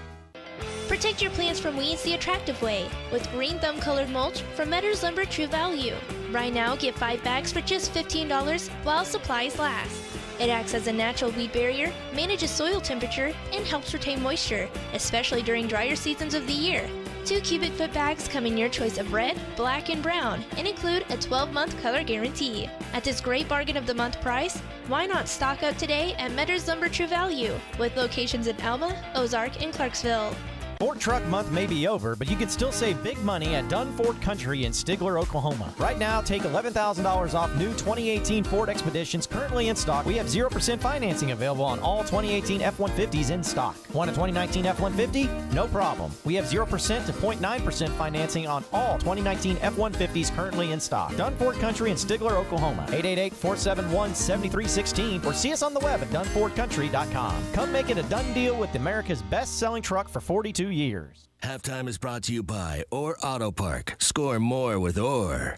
Protect your plants from weeds the attractive way with green thumb colored mulch from Meadows Lumber True Value. Right now, get 5 bags for just $15 while supplies last. It acts as a natural weed barrier, manages soil temperature, and helps retain moisture, especially during drier seasons of the year. 2 cubic foot bags come in your choice of red, black, and brown and include a 12-month color guarantee. At this great bargain of the month price, why not stock up today at Meadows Lumber True Value with locations in Alma, Ozark, and Clarksville. Ford Truck Month may be over, but you can still save big money at Dunn Ford Country in Stigler, Oklahoma. Right now, take $11,000 off new 2018 Ford Expeditions currently in stock. We have 0% financing available on all 2018 F-150s in stock. Want a 2019 F-150? No problem. We have 0% to 0.9% financing on all 2019 F-150s currently in stock. Dunn Ford Country in Stigler, Oklahoma. 888-471-7316 or see us on the web at DunnFordCountry.com. Come make it a done deal with America's best-selling truck for 42 years. Halftime is brought to you by Orr Auto Park. Score more with Orr.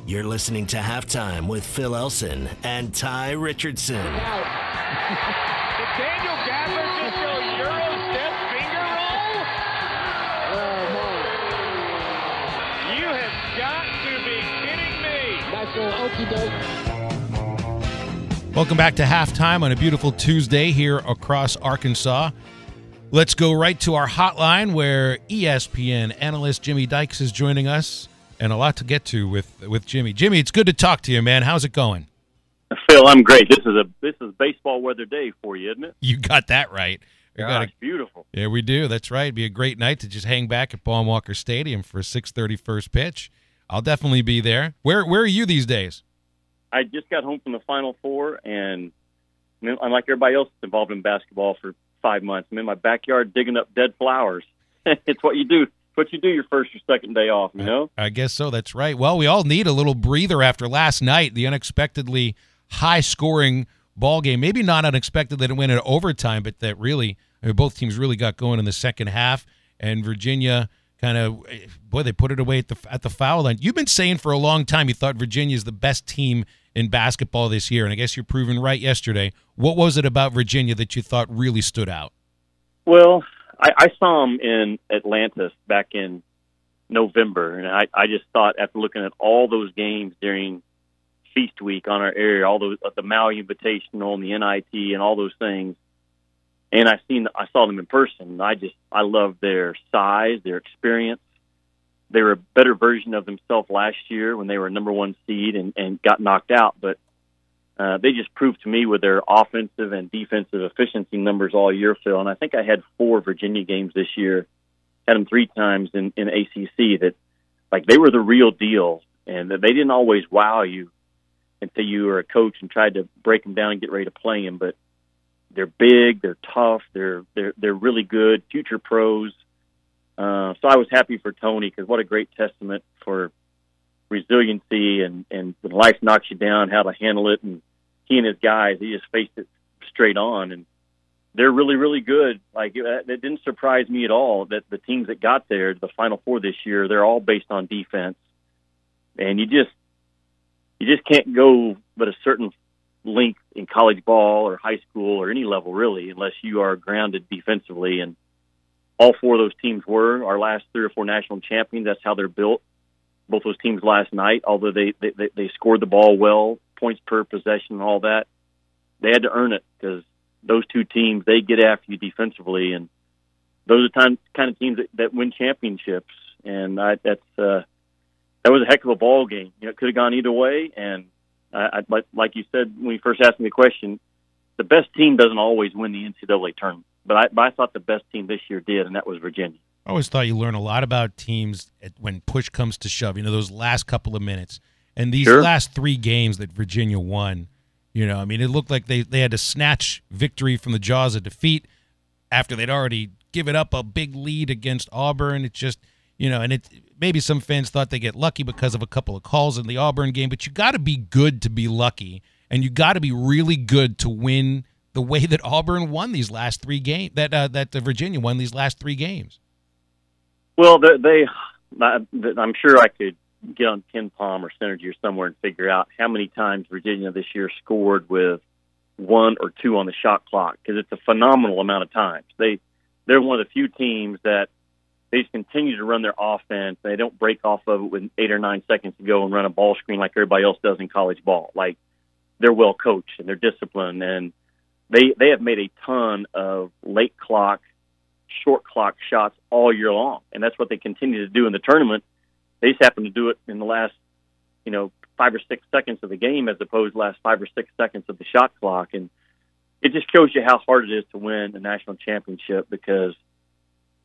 You're listening to Halftime with Phil Elson and Tye Richardson. Did Daniel Gabbard just go Euro step finger roll? Oh, no. You have got to be kidding me. That's an okie doke. Welcome back to Halftime on a beautiful Tuesday here across Arkansas. Let's go right to our hotline where ESPN analyst Jimmy Dykes is joining us, and a lot to get to with Jimmy. Jimmy, it's good to talk to you, man. How's it going? Phil, I'm great. This is baseball weather day for you, isn't it? You got that right. It's beautiful. Yeah, we do. That's right. It'd be a great night to just hang back at Baum Walker Stadium for a 6:30 first pitch. I'll definitely be there. Where are you these days? I just got home from the Final Four, and unlike everybody else that's involved in basketball for 5 months, I'm in my backyard digging up dead flowers. It's what you do. What you do your first or second day off, you know? I guess so. That's right. Well, we all need a little breather after last night, the unexpectedly high-scoring ball game. Maybe not unexpected that it went into overtime, but that really, both teams really got going in the second half, and Virginia kind of, they put it away at the foul line. You've been saying for a long time you thought Virginia is the best team in basketball this year, and I guess you're proven right yesterday. What was it about Virginia that you thought really stood out? Well, I saw them in Atlantis back in November, and I just thought after looking at all those games during Feast Week on our area, all those the Maui Invitational and the NIT and all those things, and I saw them in person. I loved their size, their experience. They were a better version of themselves last year when they were number 1 seed and got knocked out, but they just proved to me with their offensive and defensive efficiency numbers all year, Phil. And I think I had 4 Virginia games this year, had them 3 times in ACC, that like they were the real deal, and that they didn't always wow you until you were a coach and tried to break them down and get ready to play them. But they're big, they're tough, they're really good, future pros. So I was happy for Tony, because what a great testament for resiliency and when life knocks you down, how to handle it. And he and his guys, he just faced it straight on, and they're really, really good. Like, it didn't surprise me at all that the teams that got there to the Final Four this year, they're all based on defense, and you just can't go but a certain length in college ball or high school or any level really unless you are grounded defensively. And all 4 of those teams were our last 3 or 4 national champions. That's how they're built. Both those teams last night, although they scored the ball well, points per possession and all that. They had to earn it because those two teams, they get after you defensively, and those are kind of teams that win championships. And that was a heck of a ball game. It could have gone either way. And like you said when you first asked me the question, the best team doesn't always win the NCAA tournament. But I thought the best team this year did, and that was Virginia. I always thought you learn a lot about teams when push comes to shove. Those last couple of minutes. And these last 3 games that Virginia won, it looked like they had to snatch victory from the jaws of defeat after they'd already given up a big lead against Auburn. It just, and maybe some fans thought they get lucky because of a couple of calls in the Auburn game, but you got to be good to be lucky, and you got to be really good to win the way that Auburn won these last 3 games, that Virginia won these last 3 games. Well, I'm sure I could get on Ken Palm or Synergy or somewhere and figure out how many times Virginia this year scored with 1 or 2 on the shot clock, because it's a phenomenal amount of times. They're one of the few teams that they just continue to run their offense. They don't break off of it with 8 or 9 seconds to go and run a ball screen like everybody else does in college ball. Like, they're well coached and they're disciplined, and they have made a ton of late clock, short clock shots all year long, and that's what they continue to do in the tournament. They just happen to do it in the last, 5 or 6 seconds of the game as opposed to the last 5 or 6 seconds of the shot clock. And it just shows you how hard it is to win a national championship, because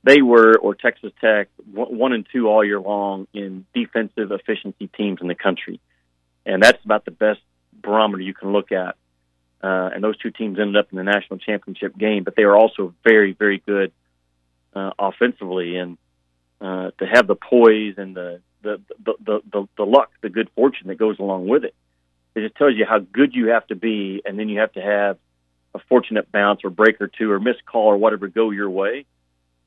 they were, or Texas Tech, 1 and 2 all year long in defensive efficiency teams in the country. And that's about the best barometer you can look at. And those two teams ended up in the national championship game, but they were also very, very good offensively. And to have the poise and the luck, the good fortune that goes along with it, it just tells you how good you have to be, and then you have to have a fortunate bounce or break or 2 or missed call or whatever go your way.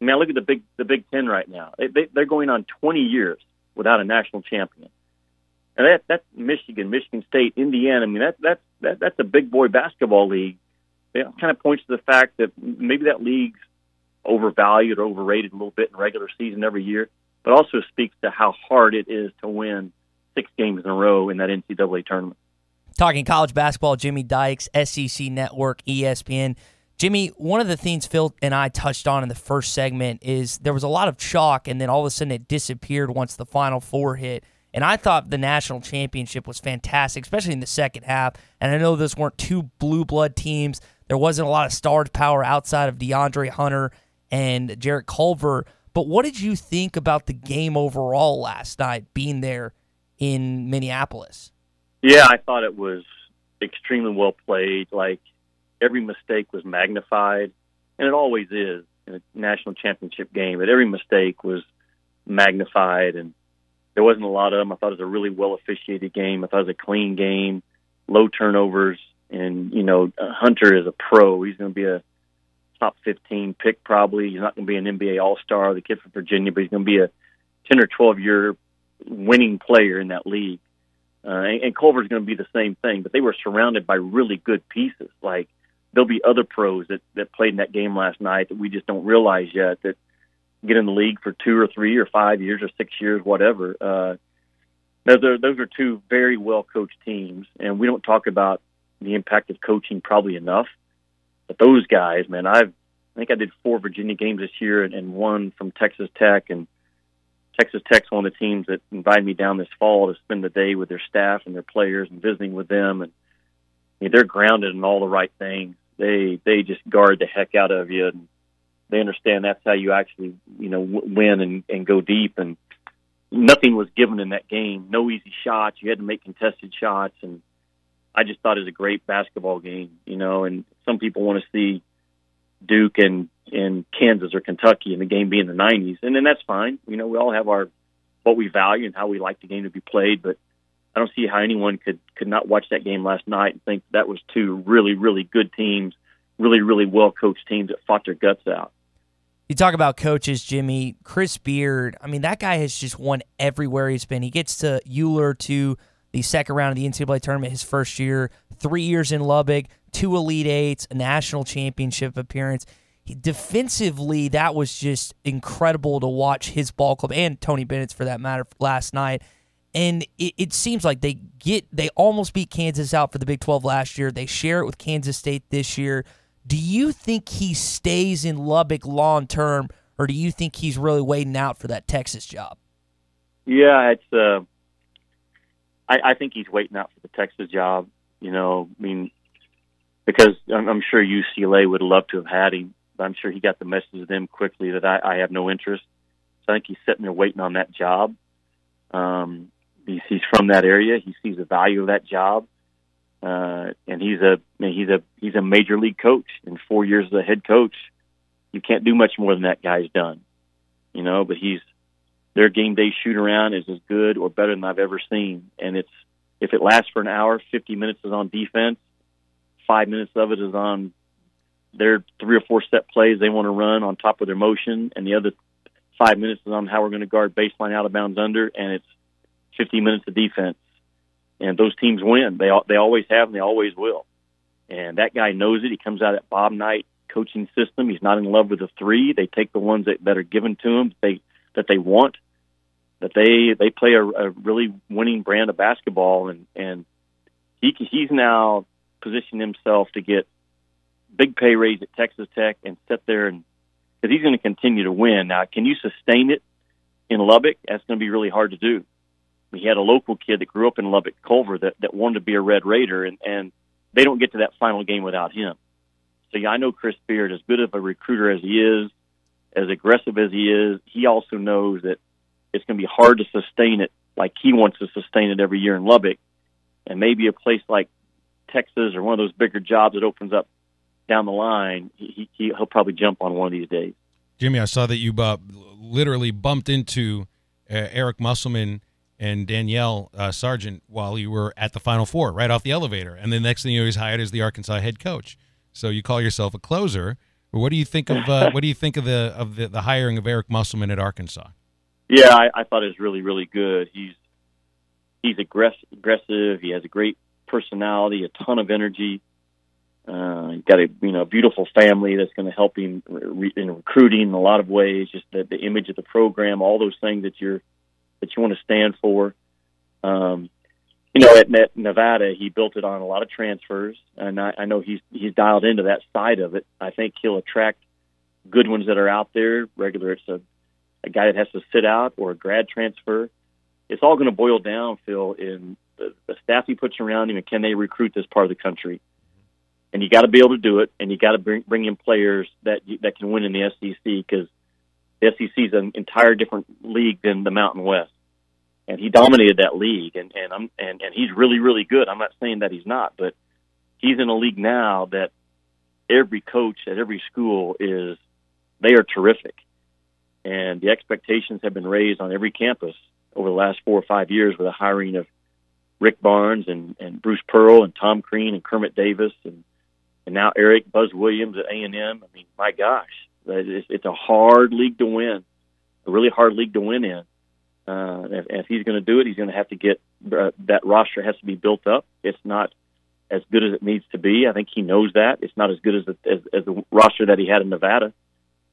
I mean, look at the Big Ten right now. They're going on 20 years without a national champion, and that's Michigan State, Indiana. I mean, that's a big boy basketball league. It kind of points to the fact that maybe that league's overvalued or overrated a little bit in regular season every year, but also speaks to how hard it is to win 6 games in a row in that NCAA tournament. Talking college basketball, Jimmy Dykes, SEC Network, ESPN. Jimmy, one of the things Phil and I touched on in the first segment is there was a lot of chalk, and then all of a sudden it disappeared once the Final Four hit. And I thought the national championship was fantastic, especially in the second half. And I know those weren't 2 blue blood teams. There wasn't a lot of star power outside of DeAndre Hunter and Jarrett Culver. But what did you think about the game overall last night, being there in Minneapolis? Yeah, I thought it was extremely well played. Like, every mistake was magnified, and it always is in a national championship game. But every mistake was magnified, and there wasn't a lot of them. I thought it was a really well officiated game. I thought it was a clean game, low turnovers, and Hunter is a pro. He's going to be a top 15 pick probably. He's not going to be an NBA All-Star, the kid from Virginia, but he's going to be a 10 or 12-year winning player in that league. And Culver's going to be the same thing, but they were surrounded by really good pieces. Like, there'll be other pros that played in that game last night that we just don't realize yet, that get in the league for 2 or 3 or 5 years or 6 years, whatever. Those are 2 very well-coached teams, and we don't talk about the impact of coaching probably enough. But those guys, man, I think I did 4 Virginia games this year and 1 from Texas Tech, and Texas Tech's one of the teams that invited me down this fall to spend the day with their staff and their players and visiting with them. And they're grounded in all the right things. They just guard the heck out of you, and they understand that's how you actually win and go deep. And nothing was given in that game. No easy shots. You had to make contested shots, and I just thought it was a great basketball game. And some people want to see Duke and Kansas or Kentucky in the game being the 90s, and then that's fine. We all have what we value and how we like the game to be played, but I don't see how anyone could not watch that game last night and think that was 2 really, really good teams, really, really well-coached teams that fought their guts out. You talk about coaches, Jimmy. Chris Beard, I mean, that guy has just won everywhere he's been. He gets to Euler to the second round of the NCAA tournament his first year, 3 years in Lubbock, 2 Elite Eights, a national championship appearance. Defensively, that was just incredible to watch his ball club, and Tony Bennett's for that matter, last night. And it seems like they almost beat Kansas out for the Big 12 last year. They share it with Kansas State this year. Do you think he stays in Lubbock long term, or do you think he's really waiting out for that Texas job? Yeah, it's. I think he's waiting out for the Texas job. Because I'm sure UCLA would love to have had him, but I'm sure he got the message to them quickly that I have no interest. So I think he's sitting there waiting on that job. He's from that area. He sees the value of that job, and he's a major league coach. In 4 years as a head coach, you can't do much more than that guy's done. But their game day shoot around is as good or better than I've ever seen. And if it lasts for an hour, 50 minutes is on defense, 5 minutes of it is on their 3 or 4 set plays they want to run on top of their motion, and the other 5 minutes is on how we're going to guard baseline, out of bounds, under, and it's 15 minutes of defense. And those teams win. They always have, and they always will. And that guy knows it. He comes out of that Bob Knight coaching system. He's not in love with the three. They take the ones that are given to him that they want. That they play a really winning brand of basketball, and he's now positioned himself to get big pay raise at Texas Tech and sit there, and because he's going to continue to win. Now, can you sustain it in Lubbock? That's going to be really hard to do. He had a local kid that grew up in Lubbock, Culver, that wanted to be a Red Raider, and they don't get to that final game without him. So yeah, I know Chris Beard, as good of a recruiter as he is, as aggressive as he is, he also knows that it's going to be hard to sustain it like he wants to sustain it every year in Lubbock. And maybe a place like Texas or one of those bigger jobs that opens up down the line, he'll probably jump on one of these days. Jimmy, I saw that you literally bumped into Eric Musselman and Danielle Sargent while you were at the Final Four, right off the elevator. And the next thing you know, he's hired as the Arkansas head coach. So you call yourself a closer. But what do you think of the hiring of Eric Musselman at Arkansas? Yeah, I thought it was really, really good. He's aggressive. He has a great personality, a ton of energy. He's got a beautiful family that's going to help him in recruiting in a lot of ways. Just the image of the program, all those things that you want to stand for. At Nevada, he built it on a lot of transfers, and I know he's dialed into that side of it. I think he'll attract good ones that are out there, whether it's a guy that has to sit out or a grad transfer. It's all going to boil down, Phil, in the staff he puts around him, and can they recruit this part of the country? And you got to be able to do it, and you got to bring in players that can win in the SEC, because the SEC is an entire different league than the Mountain West. And he dominated that league, and he's really, really good. I'm not saying that he's not, but he's in a league now that every coach at every school they are terrific. And the expectations have been raised on every campus over the last 4 or 5 years with the hiring of Rick Barnes and Bruce Pearl and Tom Crean and Kermit Davis and now Eric Buzz Williams at A&M. I mean, my gosh, it's a hard league to win, a really hard league to win in. If he's going to do it, he's going to have to get that roster has to be built up. It's not as good as it needs to be. I think he knows that. It's not as good as the roster that he had in Nevada.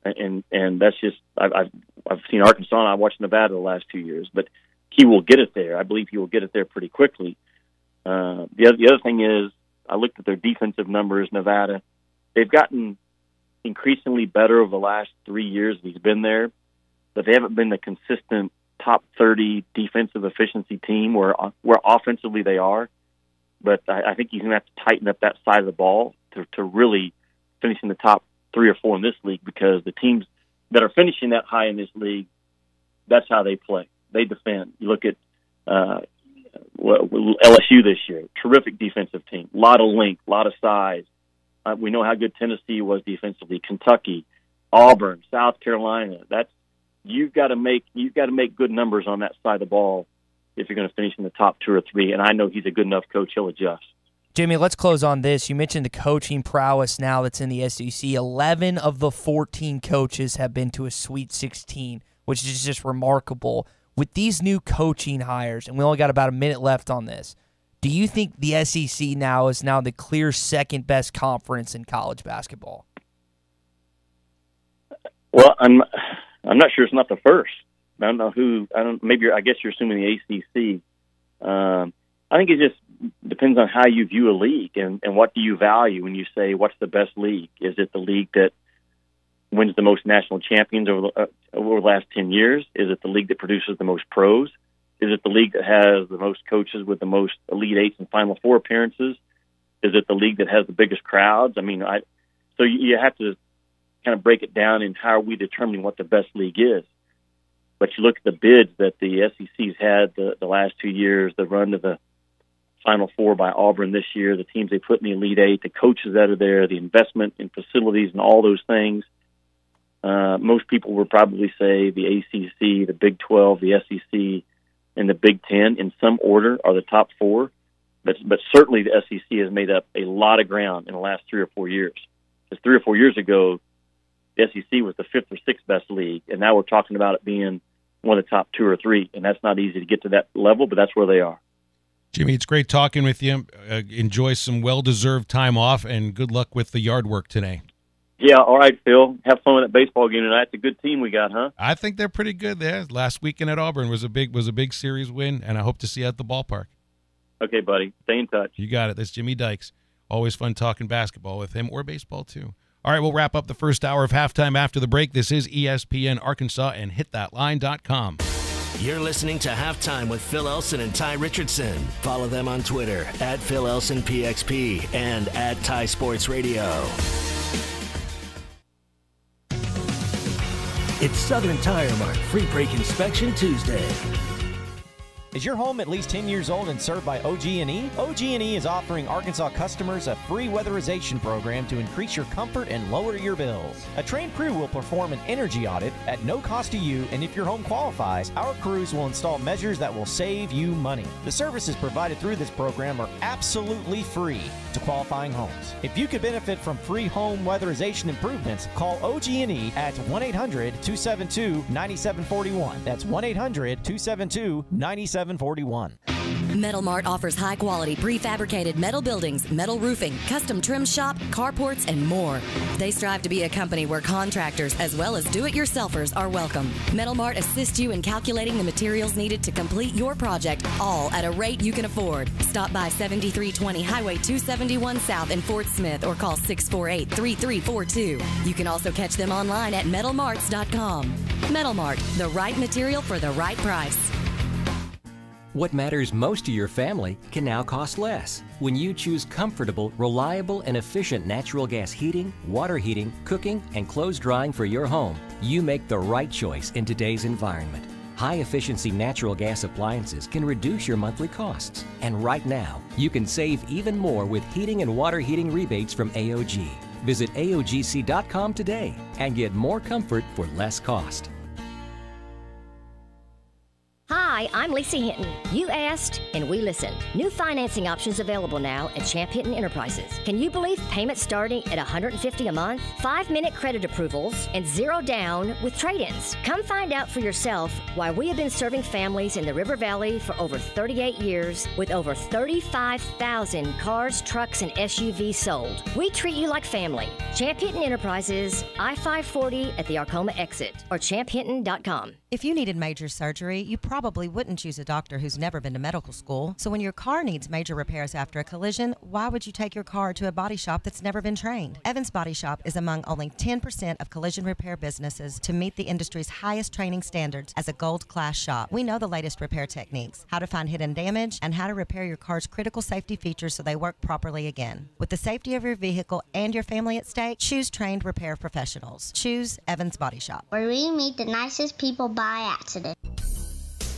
And that's just I've seen Arkansas and I watched Nevada the last 2 years, but he will get it there. I believe he will get it there pretty quickly. The other thing is, I looked at their defensive numbers. Nevada, they've gotten increasingly better over the last 3 years he's been there, but they haven't been the consistent top 30 defensive efficiency team where offensively they are. But I think he's going to have to tighten up that side of the ball to really finish in the top 3 or 4 in this league, because the teams that are finishing that high in this league, that's how they play. They defend. You look at LSU this year, terrific defensive team, a lot of length, a lot of size. We know how good Tennessee was defensively. Kentucky, Auburn, South Carolina. You've got to make good numbers on that side of the ball if you're going to finish in the top 2 or 3. And I know he's a good enough coach; he'll adjust. Jimmy, let's close on this. You mentioned the coaching prowess now that's in the SEC. 11 of the 14 coaches have been to a Sweet 16, which is just remarkable. With these new coaching hires, and we only got about a minute left on this, do you think the SEC now is the clear second best conference in college basketball? Well, I'm not sure it's not the first. I don't know who. Maybe I guess you're assuming the ACC. I think it just depends on how you view a league and what do you value when you say what's the best league. Is it the league that wins the most national champions over the last 10 years? Is it the league that produces the most pros? Is it the league that has the most coaches with the most Elite Eights and Final Four appearances? Is it the league that has the biggest crowds? I mean, so you have to kind of break it down in how are we determining what the best league is. But you look at the bids that the SEC's had the last 2 years, the run to the Final Four by Auburn this year, the teams they put in the Elite Eight, the coaches that are there, the investment in facilities and all those things. Most people would probably say the ACC, the Big 12, the SEC, and the Big 10 in some order are the top four. But certainly the SEC has made up a lot of ground in the last 3 or 4 years. Because 3 or 4 years ago, the SEC was the 5th or 6th best league, and now we're talking about it being one of the top 2 or 3, and that's not easy to get to that level, but that's where they are. Jimmy, it's great talking with you. Enjoy some well-deserved time off, and good luck with the yard work today. Yeah, all right, Phil. Have fun with that baseball game tonight. It's a good team we got, huh? I think they're pretty good there. Last weekend at Auburn was a big series win, and I hope to see you at the ballpark. Okay, buddy. Stay in touch. You got it. That's Jimmy Dykes. Always fun talking basketball with him, or baseball, too. All right, we'll wrap up the first hour of halftime after the break. This is ESPN Arkansas and hitthatline.com. You're listening to Halftime with Phil Elson and Tye Richardson. Follow them on Twitter at Phil Elson PXP and at Tye Sports Radio. It's Southern Tire Mart Free Break Inspection Tuesday. Is your home at least 10 years old and served by OG&E? OG&E is offering Arkansas customers a free weatherization program to increase your comfort and lower your bills. A trained crew will perform an energy audit at no cost to you, and if your home qualifies, our crews will install measures that will save you money. The services provided through this program are absolutely free to qualifying homes. If you could benefit from free home weatherization improvements, call OG&E at 1-800-272-9741. That's 1-800-272-9741. Metal Mart offers high-quality prefabricated metal buildings, metal roofing, custom trim shop, carports, and more. They strive to be a company where contractors as well as do-it-yourselfers are welcome. Metal Mart assists you in calculating the materials needed to complete your project, all at a rate you can afford. Stop by 7320 Highway 271 South in Fort Smith or call 648-3342. You can also catch them online at metalmarts.com. Metal Mart, the right material for the right price. What matters most to your family can now cost less when you choose comfortable, reliable, and efficient natural gas heating, water heating, cooking, and clothes drying for your home. You make the right choice in today's environment. High-efficiency natural gas appliances can reduce your monthly costs. And right now, you can save even more with heating and water heating rebates from AOG. Visit AOGC.com today and get more comfort for less cost. Hi, I'm Lisa Hinton. You asked, and we listened. New financing options available now at Champ Hinton Enterprises. Can you believe payments starting at $150 a month? 5-minute credit approvals and 0 down with trade-ins. Come find out for yourself why we have been serving families in the River Valley for over 38 years with over 35,000 cars, trucks, and SUVs sold. We treat you like family. Champ Hinton Enterprises, I-540 at the Arcoma exit, or champhinton.com. If you needed major surgery, you probably wouldn't choose a doctor who's never been to medical school. So when your car needs major repairs after a collision, why would you take your car to a body shop that's never been trained? Evans Body Shop is among only 10% of collision repair businesses to meet the industry's highest training standards as a gold class shop. We know the latest repair techniques, how to find hidden damage, and how to repair your car's critical safety features so they work properly again. With the safety of your vehicle and your family at stake, choose trained repair professionals. Choose Evans Body Shop, where we meet the nicest people by accident.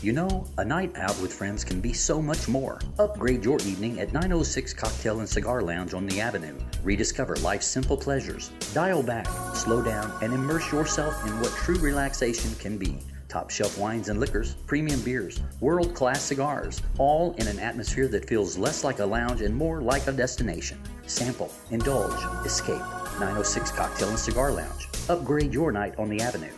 You know, a night out with friends can be so much more. Upgrade your evening at 906 Cocktail and Cigar Lounge on the Avenue. Rediscover life's simple pleasures. Dial back, slow down, and immerse yourself in what true relaxation can be. Top shelf wines and liquors, premium beers, world-class cigars, all in an atmosphere that feels less like a lounge and more like a destination. Sample, indulge, escape. 906 Cocktail and Cigar Lounge. Upgrade your night on the Avenue.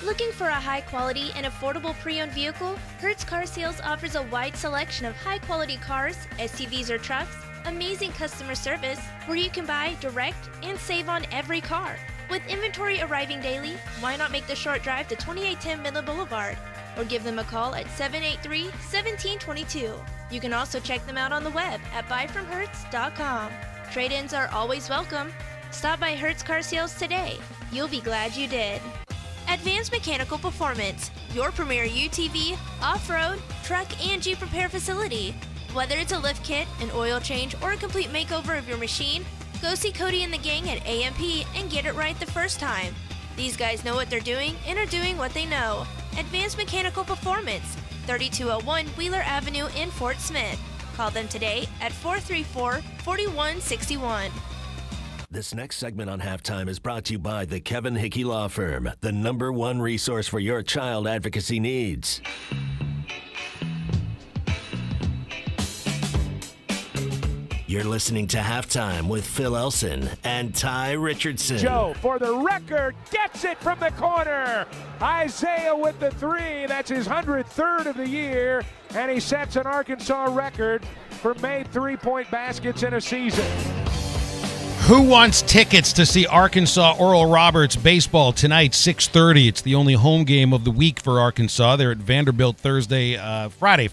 Looking for a high-quality and affordable pre-owned vehicle? Hertz Car Sales offers a wide selection of high-quality cars, SUVs or trucks, amazing customer service, where you can buy direct and save on every car. With inventory arriving daily, why not make the short drive to 2810 Midland Boulevard? or give them a call at 783-1722. You can also check them out on the web at buyfromhertz.com. Trade-ins are always welcome. Stop by Hertz Car Sales today. You'll be glad you did. Advanced Mechanical Performance, your premier UTV, off-road, truck, and Jeep repair facility. Whether it's a lift kit, an oil change, or a complete makeover of your machine, go see Cody and the gang at AMP and get it right the first time. These guys know what they're doing and are doing what they know. Advanced Mechanical Performance, 3201 Wheeler Avenue in Fort Smith. Call them today at 434-4161. This next segment on Halftime is brought to you by the Kevin Hickey Law Firm, the #1 resource for your child advocacy needs. You're listening to Halftime with Phil Elson and Tye Richardson. Joe, for the record, gets it from the corner. Isaiah with the three. That's his 103rd of the year, and he sets an Arkansas record for made three-point baskets in a season. Who wants tickets to see Arkansas Oral Roberts baseball tonight, 6:30? It's the only home game of the week for Arkansas. They're at Vanderbilt Thursday, Friday,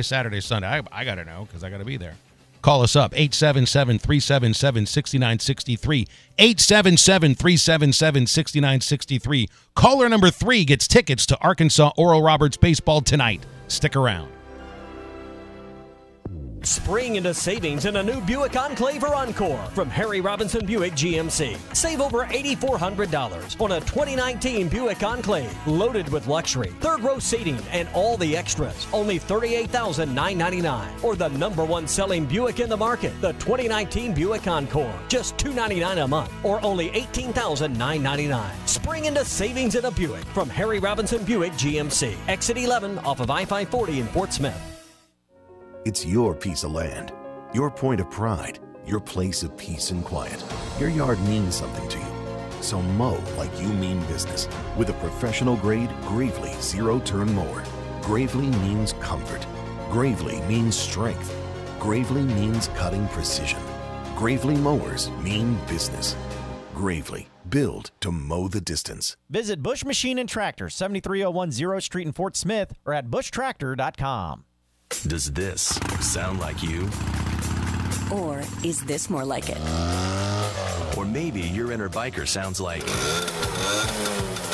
Saturday, Sunday. I got to know because I got to be there. Call us up, 877-377-6963, 877-377-6963. Caller number 3 gets tickets to Arkansas Oral Roberts baseball tonight. Stick around. Spring into savings in a new Buick Enclave or Encore from Harry Robinson Buick GMC. Save over $8,400 on a 2019 Buick Enclave, loaded with luxury, third-row seating, and all the extras. Only $38,999. Or the #1 selling Buick in the market, the 2019 Buick Encore. Just $299 a month, or only $18,999. Spring into savings in a Buick from Harry Robinson Buick GMC. Exit 11 off of I-540 in Fort Smith. It's your piece of land, your point of pride, your place of peace and quiet. Your yard means something to you. So mow like you mean business with a professional-grade Gravely zero-turn mower. Gravely means comfort. Gravely means strength. Gravely means cutting precision. Gravely mowers mean business. Gravely, build to mow the distance. Visit Bush Machine and Tractor, 7301 0 Street in Fort Smith, or at bushtractor.com. Does this sound like you? Or is this more like it? Or maybe your inner biker sounds like...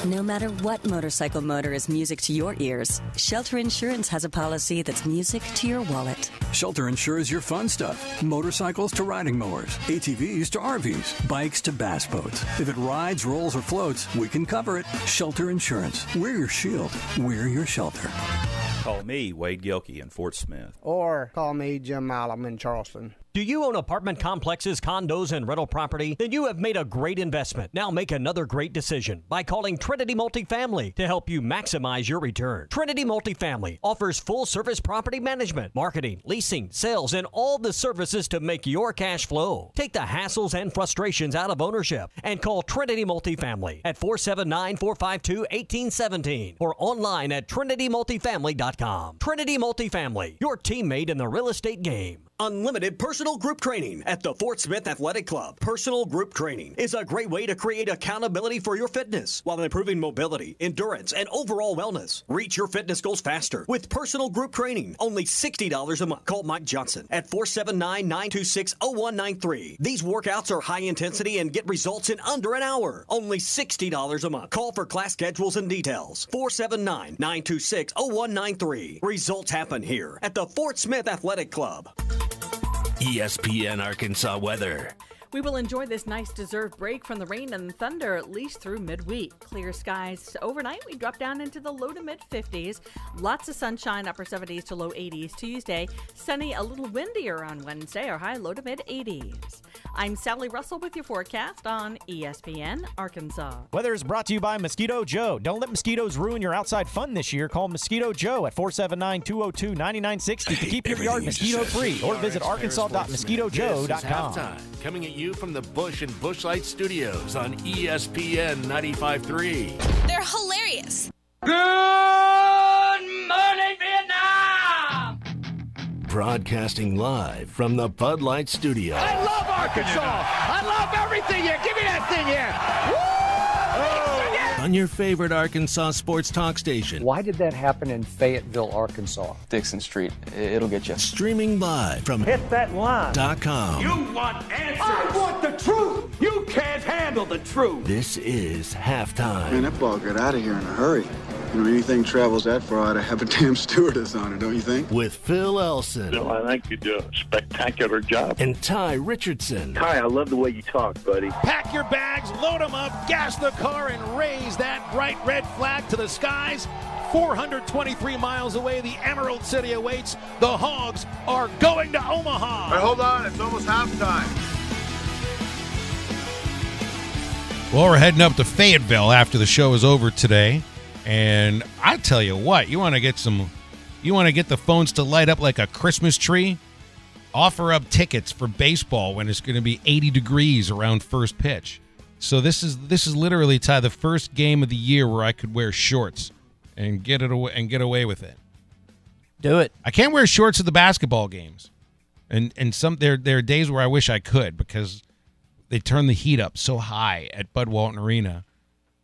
No matter what motorcycle motor is music to your ears, Shelter Insurance has a policy that's music to your wallet. Shelter insures your fun stuff. Motorcycles to riding mowers, ATVs to RVs, bikes to bass boats. If it rides, rolls, or floats, we can cover it. Shelter Insurance. We're your shield. We're your shelter. Call me, Wade Gilkey, in Fort Smith. Or call me, Jim Malum, in Charleston. Do you own apartment complexes, condos, and rental property? Then you have made a great investment. Now make another great decision by calling Trinity Multifamily to help you maximize your return. Trinity Multifamily offers full-service property management, marketing, leasing, sales, and all the services to make your cash flow. Take the hassles and frustrations out of ownership and call Trinity Multifamily at 479-452-1817 or online at trinitymultifamily.com. Trinity Multifamily, your teammate in the real estate game. Unlimited personal group training at the Fort Smith Athletic Club. Personal group training is a great way to create accountability for your fitness while improving mobility, endurance, and overall wellness. Reach your fitness goals faster with personal group training. Only $60 a month. Call Mike Johnson at 479-926-0193. These workouts are high intensity and get results in under an hour. Only $60 a month. Call for class schedules and details. 479-926-0193. Results happen here at the Fort Smith Athletic Club. ESPN Arkansas weather. We will enjoy this nice deserved break from the rain and thunder at least through midweek. Clear skies overnight. We drop down into the low to mid 50s. Lots of sunshine, upper 70s to low 80s Tuesday. Sunny, a little windier on Wednesday. Our high low to mid 80s. I'm Sally Russell with your forecast on ESPN Arkansas. Weather is brought to you by Mosquito Joe. Don't let mosquitoes ruin your outside fun this year. Call Mosquito Joe at 479-202-9960 to keep your yard mosquito-free, or visit arkansas.mosquitojoe.com. Coming at you from the Bush and Bushlight Studios on ESPN 95.3. They're hilarious. Good morning, Vietnam! Broadcasting live from the Bud Light Studio. I love Arkansas. I love everything here. Give me that thing here. Woo! On your favorite Arkansas sports talk station. Why did that happen in Fayetteville, Arkansas? Dixon Street. It'll get you. Streaming live from Hit that line. .com. You want answers. I want the truth. You can't handle the truth. This is Halftime. Man, that ball got out of here in a hurry. You know, anything travels that far, ought to have a damn stewardess on it, don't you think? With Phil Elson. Bill, I think you do a spectacular job. And Tye Richardson. Tye, I love the way you talk, buddy. Pack your bags, load them up, gas the car, and raise that bright red flag to the skies. 423 miles away, the Emerald City awaits. The Hogs are going to Omaha. Hey, hold on, it's almost halftime. Well, we're heading up to Fayetteville after the show is over today. And I tell you what, you want to get the phones to light up like a Christmas tree? Offer up tickets for baseball when it's going to be 80 degrees around first pitch. So this is literally, Ty, the first game of the year where I could wear shorts and get away with it. Do it. I can't wear shorts at the basketball games, and there are days where I wish I could because they turn the heat up so high at Bud Walton Arena.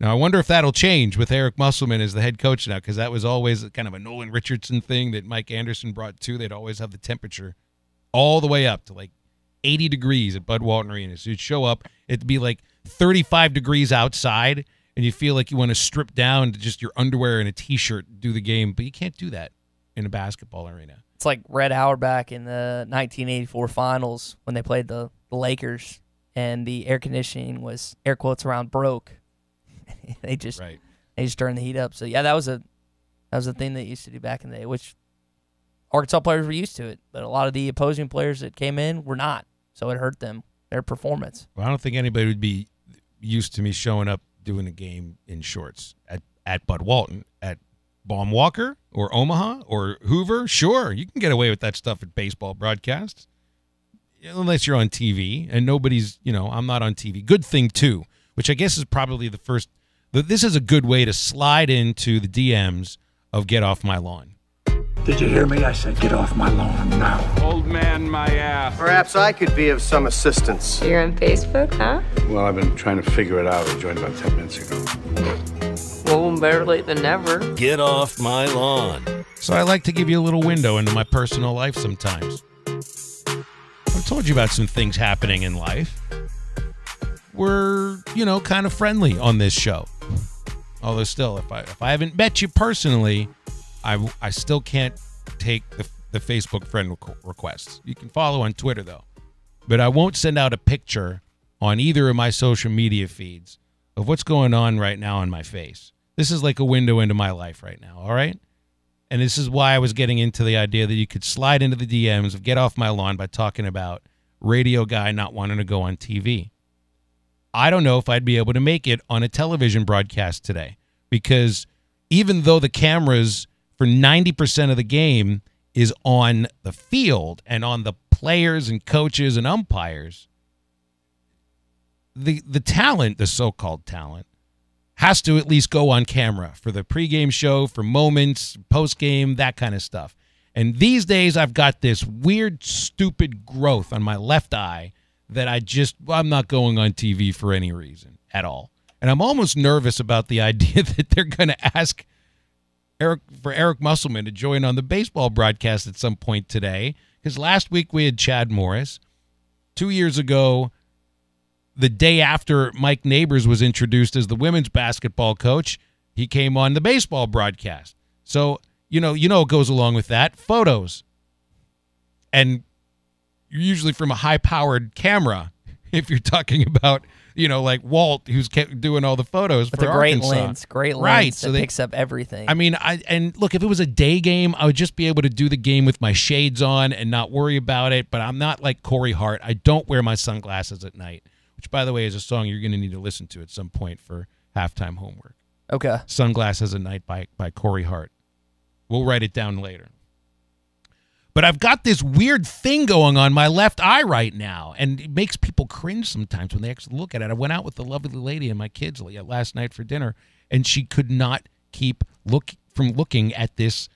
Now, I wonder if that'll change with Eric Musselman as the head coach now, because that was always kind of a Nolan Richardson thing that Mike Anderson brought to. They'd always have the temperature all the way up to like 80 degrees at Bud Walton Arena. So you'd show up, it'd be like 35 degrees outside, and you feel like you want to strip down to just your underwear and a T-shirt and do the game, but you can't do that in a basketball arena. It's like Red Auerbach in the 1984 finals when they played the Lakers, and the air conditioning was, air quotes around, broke. They just turned the heat up. So yeah, that was a thing they used to do back in the day, which Arkansas players were used to it, but a lot of the opposing players that came in were not. So it hurt them, their performance. Well, I don't think anybody would be used to me showing up doing a game in shorts at Bud Walton. At Baum Walker or Omaha or Hoover, sure, you can get away with that stuff at baseball broadcasts, unless you're on TV, and nobody's, I'm not on TV. Good thing too, which I guess is probably the first. This is a good way to slide into the DMs of Get Off My Lawn. Did you hear me? I said get off my lawn now. Old man, my ass. Perhaps I could be of some assistance. You're on Facebook, huh? Well, I've been trying to figure it out. I joined about 10 minutes ago. Well, better late than never. Get off my lawn. So I like to give you a little window into my personal life sometimes. I've told you about some things happening in life. We're, kind of friendly on this show. Although still, if I haven't met you personally, I still can't take the Facebook friend requests. You can follow on Twitter, though. But I won't send out a picture on either of my social media feeds of what's going on right now on my face. This is like a window into my life right now, all right? And this is why I was getting into the idea that you could slide into the DMs of Get Off My Lawn by talking about radio guy not wanting to go on TV. I don't know if I'd be able to make it on a television broadcast today, because even though the cameras for 90% of the game is on the field and on the players and coaches and umpires, the talent, the so-called talent, has to at least go on camera for the pregame show, for moments, postgame, that kind of stuff. And these days I've got this weird, stupid growth on my left eye that I'm not going on TV for any reason at all. And I'm almost nervous about the idea that they're going to ask Eric Musselman to join on the baseball broadcast at some point today, because last week we had Chad Morris. 2 years ago, the day after Mike Neighbors was introduced as the women's basketball coach, he came on the baseball broadcast. So, what goes along with that? Photos. And usually from a high-powered camera, if you're talking about, like Walt, who's doing all the photos with for a great Arkansas. Great lens right, that picks up everything. I mean, and look, if it was a day game, I would just be able to do the game with my shades on and not worry about it, but I'm not like Corey Hart. I don't wear my sunglasses at night, which, by the way, is a song you're going to need to listen to at some point for halftime homework. Okay. Sunglasses at Night by Corey Hart. We'll write it down later. But I've got this weird thing going on my left eye right now, and it makes people cringe sometimes when they actually look at it. I went out with the lovely lady and my kids last night for dinner, and she could not keep from looking at this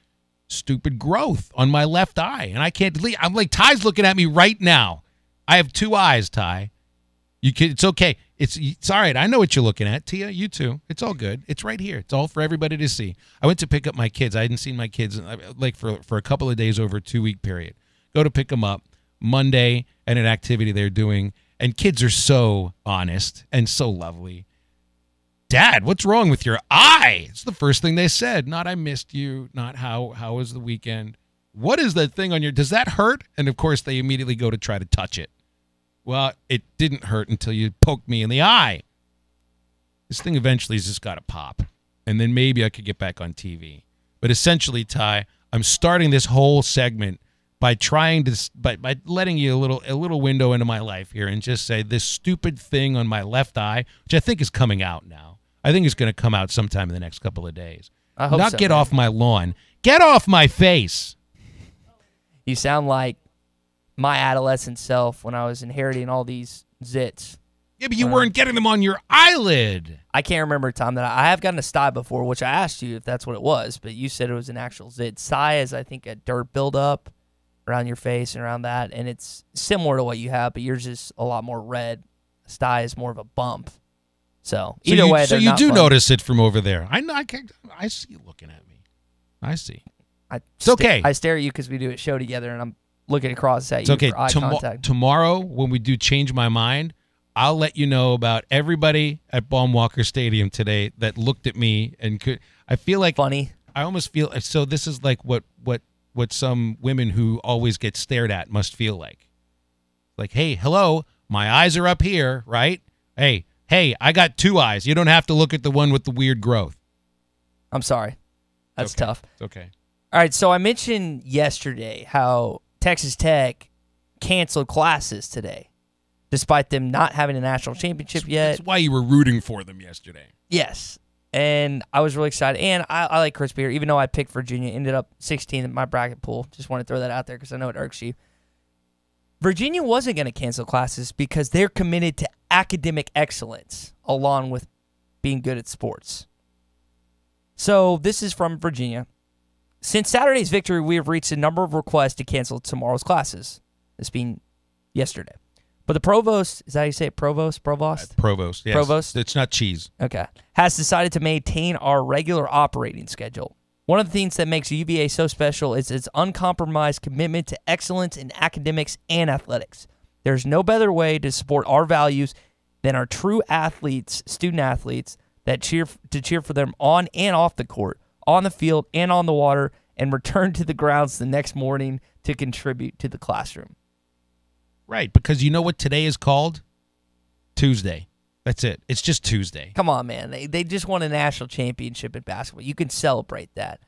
stupid growth on my left eye. And I can't I'm like, Ty's looking at me right now. I have two eyes, Ty. It's okay. It's all right. I know what you're looking at, Tia. You too. It's all good. It's right here. It's all for everybody to see. I went to pick up my kids. I hadn't seen my kids like for a couple of days over a 2-week period. Go to pick them up Monday at an activity they're doing, and kids are so honest and so lovely. Dad, what's wrong with your eye? It's the first thing they said. Not I missed you. Not how was the weekend. What is that thing on your? Does that hurt? And of course they immediately go to try to touch it. Well, it didn't hurt until you poked me in the eye. This thing eventually has just got to pop. And then maybe I could get back on TV. But essentially, Ty, I'm starting this whole segment by trying to by letting you a little window into my life here and just say this stupid thing on my left eye, which I think is coming out now. I think it's going to come out sometime in the next couple of days. I hope Not so, get man. off my lawn. Get off my face. You sound like my adolescent self when I was inheriting all these zits. Yeah, but you weren't getting them on your eyelid. I can't remember a time that I have gotten a sty before, which I asked you if that's what it was, but you said it was an actual zit. Sty is, I think, a dirt buildup around your face and around that, and it's similar to what you have, but yours is a lot more red. Sty is more of a bump. So either way, so you do notice it from over there. I know. I see you looking at me. I see. It's okay. I stare at you because we do a show together, and I'm looking across at It's you okay. for eye contact. Tomorrow, when we do Change My Mind, I'll let you know about everybody at Baum-Walker Stadium today that looked at me and could. I feel like funny. I almost feel so. This is like what some women who always get stared at must feel like. Like, hey, hello, my eyes are up here, right? Hey, I got 2 eyes. You don't have to look at the one with the weird growth. I'm sorry. That's okay. tough. It's okay. All right, so I mentioned yesterday how Texas Tech canceled classes today, despite them not having a national championship yet. That's why you were rooting for them yesterday. Yes, and I was really excited. And I like Chris Beer, even though I picked Virginia, ended up 16th in my bracket pool. Just want to throw that out there because I know it irks you. Virginia wasn't going to cancel classes because they're committed to academic excellence along with being good at sports. So this is from Virginia. Since Saturday's victory, we have reached a number of requests to cancel tomorrow's classes, this being yesterday. But the provost, is that how you say it? Provost? Provost, yes. Provost? It's not cheese. Okay. Has decided to maintain our regular operating schedule. One of the things that makes UVA so special is its uncompromised commitment to excellence in academics and athletics. There's no better way to support our values than our true athletes, student athletes, that cheer for them on and off the court, on the field and on the water, and return to the grounds the next morning to contribute to the classroom. Right, because you know what today is called? Tuesday. That's it. It's just Tuesday. Come on, man. They just won a national championship in basketball. You can celebrate that.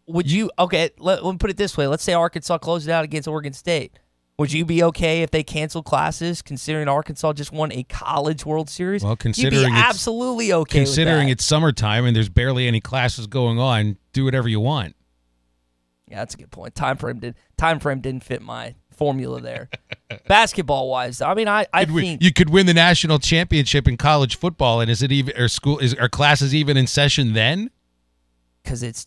Would you? Okay, let me put it this way. Let's say Arkansas closed it out against Oregon State. Would you be okay if they canceled classes, considering Arkansas just won a college World Series? Well, considering you'd be absolutely okay considering with that. it's summertime and there's barely any classes going on, do whatever you want. Yeah, that's a good point. Time frame didn't fit my formula there. Basketball wise, I mean, I think you could win the national championship in college football, and is it even are classes even in session then? Because it's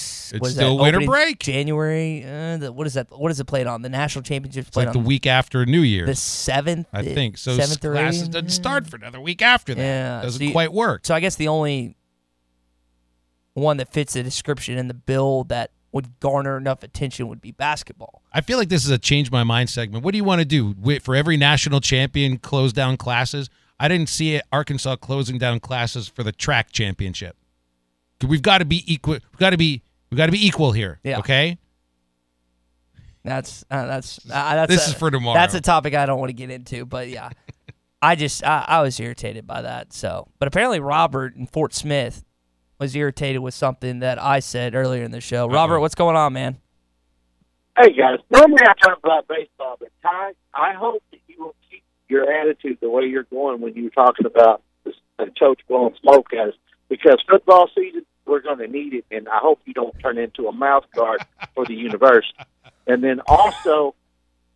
still winter break. January. What is that? What is it played on? The national championship played like the week after New Year's. The 7th, I think. So 7th or classes 8th? doesn't start for another week after that. Yeah, doesn't quite work. So I guess the only one that fits the description in the bill that would garner enough attention would be basketball. I feel like this is a change my mind segment. What do you want to do for every national champion? Close down classes. I didn't see Arkansas closing down classes for the track championship. We've got to be equal. We've got to be equal here. Yeah. Okay. That's this is for tomorrow. That's a topic I don't want to get into, but yeah, I was irritated by that. So, but apparently Robert in Fort Smith was irritated with something that I said earlier in the show. Uh-oh. Robert, what's going on, man? Hey guys, normally I talk about baseball, but Ty, I hope that you will keep your attitude the way you're going when you're talking about the coach blowing smoke at us. Because football season, we're going to need it, and I hope you don't turn into a mouth guard for the university. And then also,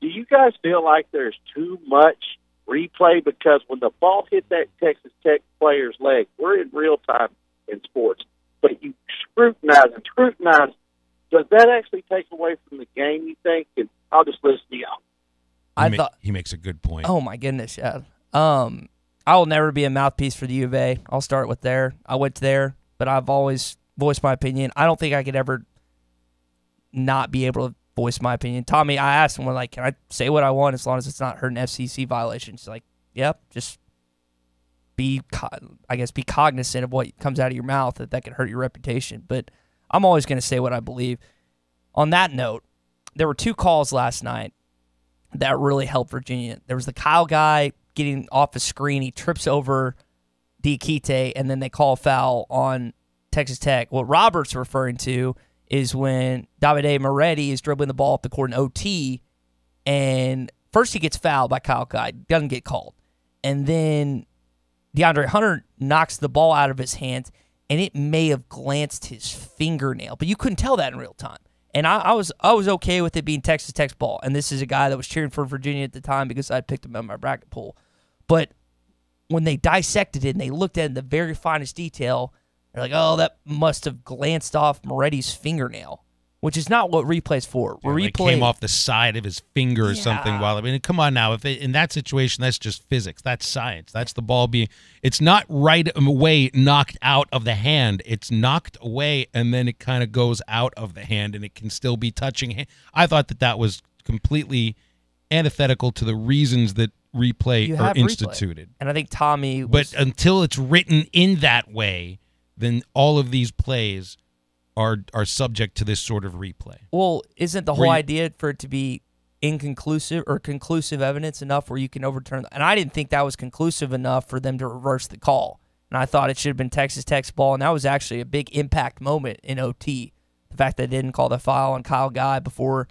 do you guys feel like there's too much replay? Because when the ball hit that Texas Tech player's leg, we're in real time in sports, but you scrutinize. Does that actually take away from the game, you think? And I'll just listen to y'all. He makes a good point. Oh, my goodness, yeah. I will never be a mouthpiece for the U of A. I'll start with there. I went there, but I've always voiced my opinion. I don't think I could ever not be able to voice my opinion. Tommy, I asked him, like, can I say what I want as long as it's not hurting FCC violations? She's like, yep, just be cognizant of what comes out of your mouth, that could hurt your reputation. But I'm always going to say what I believe. On that note, there were 2 calls last night that really helped Virginia. There was the Kyle guy getting off a screen. He trips over Diakite, and then they call a foul on Texas Tech. What Robert's referring to is when Davide Moretti is dribbling the ball up the court in OT, and first he gets fouled by Kyle Guy, doesn't get called. And then DeAndre Hunter knocks the ball out of his hands, and it may have glanced his fingernail, but you couldn't tell that in real time. And I was okay with it being Texas Tech's ball. And this is a guy that was cheering for Virginia at the time because I picked him in my bracket pool. But when they dissected it and they looked at it in the very finest detail, they're like, oh, that must have glanced off Moretti's fingernail, which is not what replay's for. It came off the side of his finger or something. Come on now. In that situation, that's just physics. That's science. That's the ball being – it's not right away knocked out of the hand. It's knocked away, and then it kind of goes out of the hand, and it can still be touching – I thought that was completely antithetical to the reasons that replay are instituted. And I think Tommy But until it's written in that way, then all of these plays – are subject to this sort of replay. Well, isn't the whole idea for it to be inconclusive or conclusive evidence enough where you can overturn? And I didn't think that was conclusive enough for them to reverse the call. And I thought it should have been Texas Tech's ball, and that was actually a big impact moment in OT. The fact that they didn't call the foul on Kyle Guy before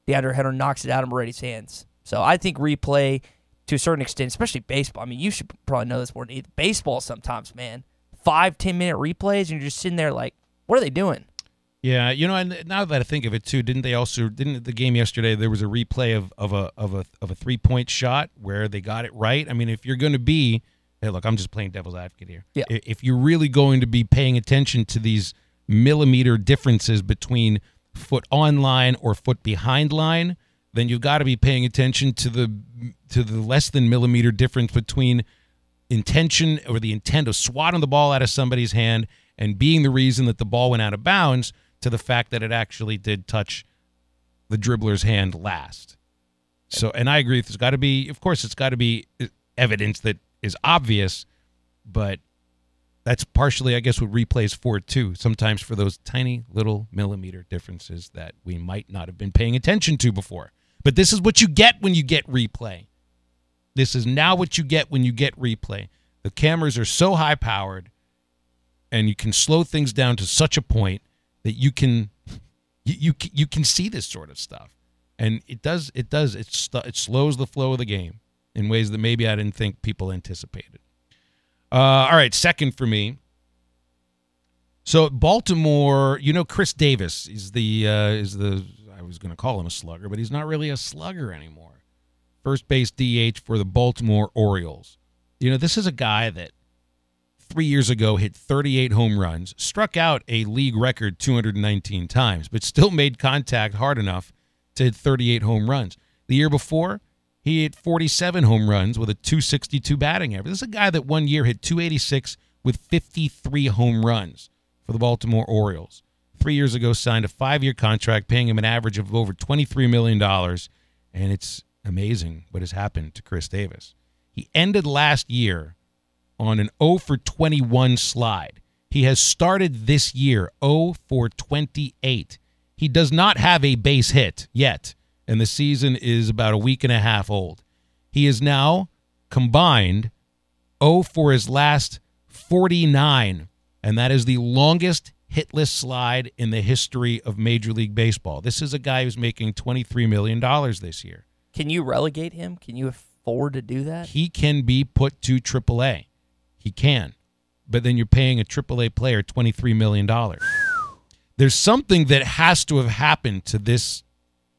DeAndre Hunter knocks it out of Moretti's hands. So I think replay, to a certain extent, especially baseball. I mean, you should probably know this more than either. Baseball sometimes, man. 5-10-minute replays, and you're just sitting there like, what are they doing? Yeah, and now that I think of it too, didn't the game yesterday there was a replay of a 3-point shot where they got it right? I mean, if you're going to be, hey, look, I'm just playing devil's advocate here. Yeah. If you're really going to be paying attention to these millimeter differences between foot on line or foot behind line, then you've got to be paying attention to the less than millimeter difference between intention or the intent of swatting the ball out of somebody's hand and being the reason that the ball went out of bounds to the fact that it actually did touch the dribbler's hand last. So, and I agree, it's got to be evidence that is obvious, but that's partially, I guess, what replay's for too. Sometimes for those tiny little millimeter differences that we might not have been paying attention to before. But this is what you get when you get replay. This is now what you get when you get replay. The cameras are so high-powered, and you can slow things down to such a point that you can see this sort of stuff, and it slows the flow of the game in ways that maybe I didn't think people anticipated. All right, second for me. So Baltimore, Chris Davis is the I was going to call him a slugger, but he's not really a slugger anymore. First base DH for the Baltimore Orioles. This is a guy that 3 years ago hit 38 home runs, struck out a league record 219 times, but still made contact hard enough to hit 38 home runs. The year before, he hit 47 home runs with a 262 batting average. This is a guy that one year hit 286 with 53 home runs for the Baltimore Orioles. 3 years ago, signed a 5-year contract, paying him an average of over $23 million, and it's amazing what has happened to Chris Davis. He ended last year on an 0 for 21 slide. He has started this year 0 for 28. He does not have a base hit yet, and the season is about a week and a half old. He is now combined 0 for his last 49, and that is the longest hitless slide in the history of Major League Baseball. This is a guy who's making $23 million this year. Can you relegate him? Can you afford to do that? He can be put to AAA. He can. But then you're paying a AAA player $23 million. There's something that has to have happened to this